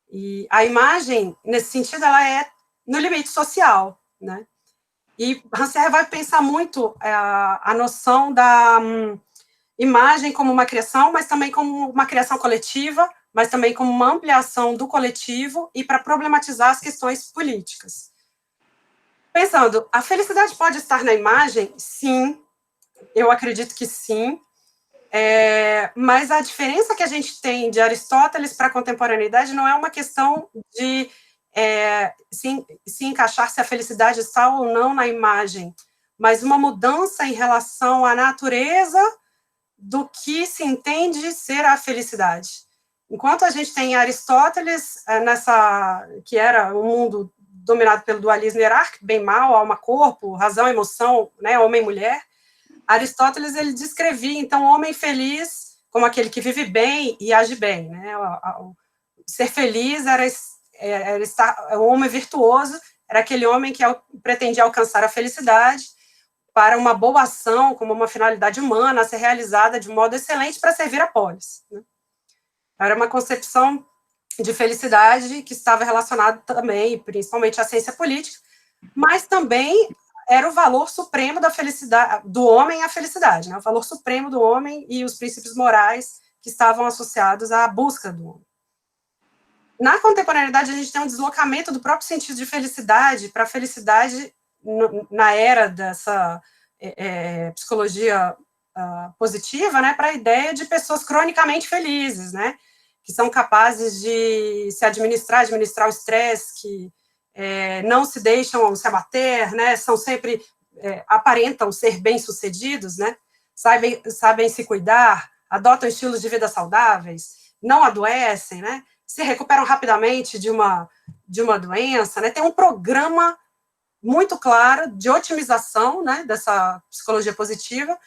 E a imagem, nesse sentido, ela é no limite social, né? E Rancière vai pensar muito a noção da imagem como uma criação, mas também como uma criação coletiva, mas também como uma ampliação do coletivo e para problematizar as questões políticas. Pensando, a felicidade pode estar na imagem? Sim, eu acredito que sim, mas a diferença que a gente tem de Aristóteles para a contemporaneidade não é uma questão de se encaixar se a felicidade está ou não na imagem, mas uma mudança em relação à natureza do que se entende ser a felicidade. Enquanto a gente tem Aristóteles, que era um mundo dominado pelo dualismo hierárquico, bem-mal, alma-corpo, razão-emoção, né, homem-mulher, Aristóteles, ele descrevia, então, o homem feliz como aquele que vive bem e age bem, né? Ser feliz era estar, o homem virtuoso era aquele homem que pretendia alcançar a felicidade para uma boa ação, como uma finalidade humana a ser realizada de modo excelente para servir a polis, né? Era uma concepção de felicidade que estava relacionada também, principalmente à ciência política, mas também era o valor supremo da felicidade, do homem à felicidade, né? O valor supremo do homem e os princípios morais que estavam associados à busca do homem. Na contemporaneidade, a gente tem um deslocamento do próprio sentido de felicidade para a felicidade na era dessa psicologia positiva, né, para a ideia de pessoas cronicamente felizes, né, que são capazes de se administrar o estresse, que não se deixam se abater, né, são sempre, aparentam ser bem-sucedidos, né, sabem se cuidar, adotam estilos de vida saudáveis, não adoecem, né, se recuperam rapidamente de uma doença, né, tem um programa muito claro de otimização, né, dessa psicologia positiva,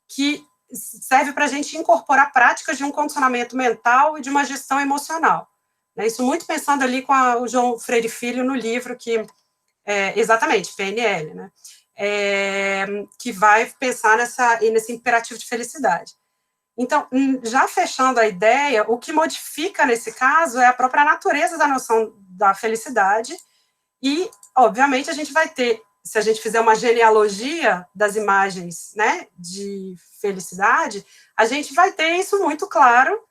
que serve para a gente incorporar práticas de um condicionamento mental e de uma gestão emocional. Isso muito pensando ali com o João Freire Filho no livro que, exatamente, PNL, né, que vai pensar nesse imperativo de felicidade. Então, já fechando a ideia, o que modifica nesse caso é a própria natureza da noção da felicidade e, obviamente, a gente vai ter, se a gente fizer uma genealogia das imagens, né, de felicidade, a gente vai ter isso muito claro,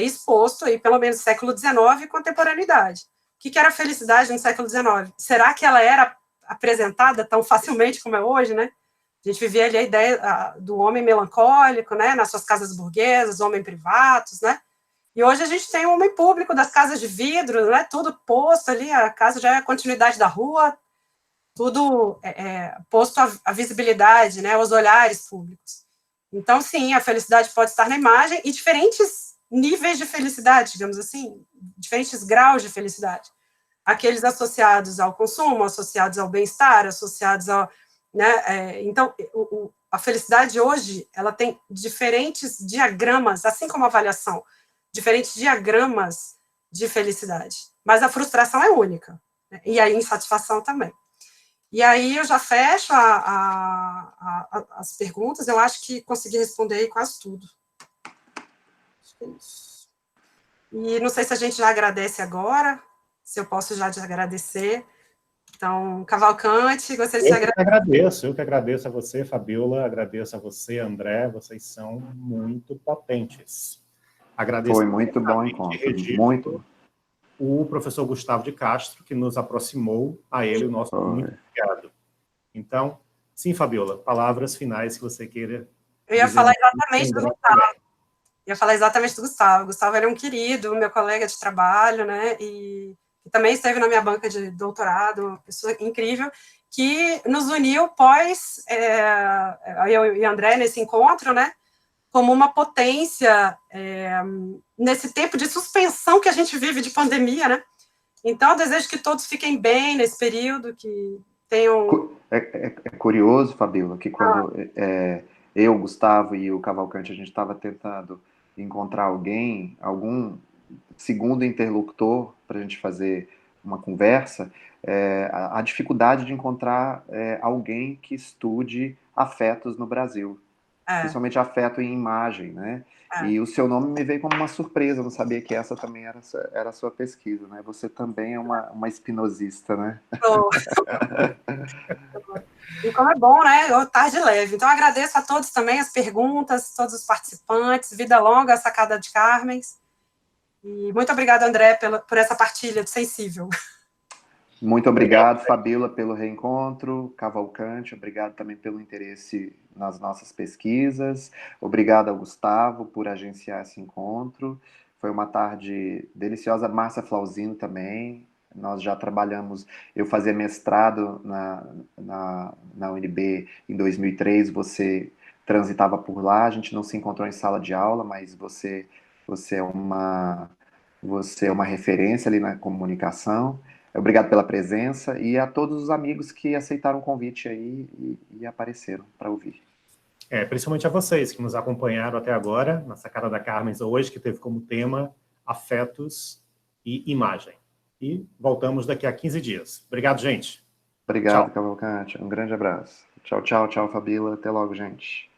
exposto aí, pelo menos no século XIX e contemporaneidade. O que era a felicidade no século XIX? Será que ela era apresentada tão facilmente como é hoje, né? A gente vivia ali a ideia do homem melancólico, né, nas suas casas burguesas, homem privados, né, e hoje a gente tem o homem público das casas de vidro, né, tudo posto ali, a casa já é a continuidade da rua, tudo posto à visibilidade, né, aos olhares públicos. Então, sim, a felicidade pode estar na imagem e diferentes níveis de felicidade, digamos assim, diferentes graus de felicidade. Aqueles associados ao consumo, associados ao bem-estar, associados ao... Né, então, a felicidade hoje, ela tem diferentes diagramas, assim como a avaliação, diferentes diagramas de felicidade. Mas a frustração é única, né, e a insatisfação também. E aí eu já fecho as perguntas, eu acho que consegui responder aí quase tudo. Acho que é isso. E não sei se a gente já agradece agora, se eu posso já te agradecer. Então, Cavalcante, gostaria de te agradecer. Eu que agradeço a você, Fabiola, agradeço a você, André, vocês são muito potentes. Agradeço. Foi muito bom o encontro, muito. O professor Gustavo de Castro, que nos aproximou a ele, o nosso muito obrigado. Então, sim, Fabiola, palavras finais que você queira. Eu ia falar exatamente do Gustavo. O Gustavo era um querido, meu colega de trabalho, né, e também esteve na minha banca de doutorado, uma pessoa incrível, que nos uniu pós, eu e André, nesse encontro, né, como uma potência nesse tempo de suspensão que a gente vive de pandemia, né? Então, eu desejo que todos fiquem bem nesse período, que tenham... É curioso, Fabiola, que quando eu, Gustavo e o Cavalcante, a gente estava tentando encontrar algum segundo interlocutor para a gente fazer uma conversa, a dificuldade de encontrar alguém que estude afetos no Brasil. Principalmente afeto em imagem, né? E o seu nome me veio como uma surpresa, eu não sabia que essa também era a sua pesquisa, né? Você também é uma espinosista, né? E como é bom, né? Tarde leve. Então, agradeço a todos também as perguntas, todos os participantes, vida longa, Sacada de Carmens. E muito obrigada, André, por essa partilha de sensível. Muito obrigado, Fabiola, pelo reencontro. Cavalcante, obrigado também pelo interesse nas nossas pesquisas. Obrigado ao Gustavo por agenciar esse encontro. Foi uma tarde deliciosa. Márcia Flauzino também. Nós já trabalhamos, eu fazia mestrado na UNB em 2003, você transitava por lá, a gente não se encontrou em sala de aula, mas você é uma referência ali na comunicação. Obrigado pela presença e a todos os amigos que aceitaram o convite aí e apareceram para ouvir. Principalmente a vocês que nos acompanharam até agora, na Sacada da Carmens hoje, que teve como tema afetos e imagem. E voltamos daqui a 15 dias. Obrigado, gente. Obrigado, Cavalcante. Um grande abraço. Tchau, tchau, tchau, Fabiola. Até logo, gente.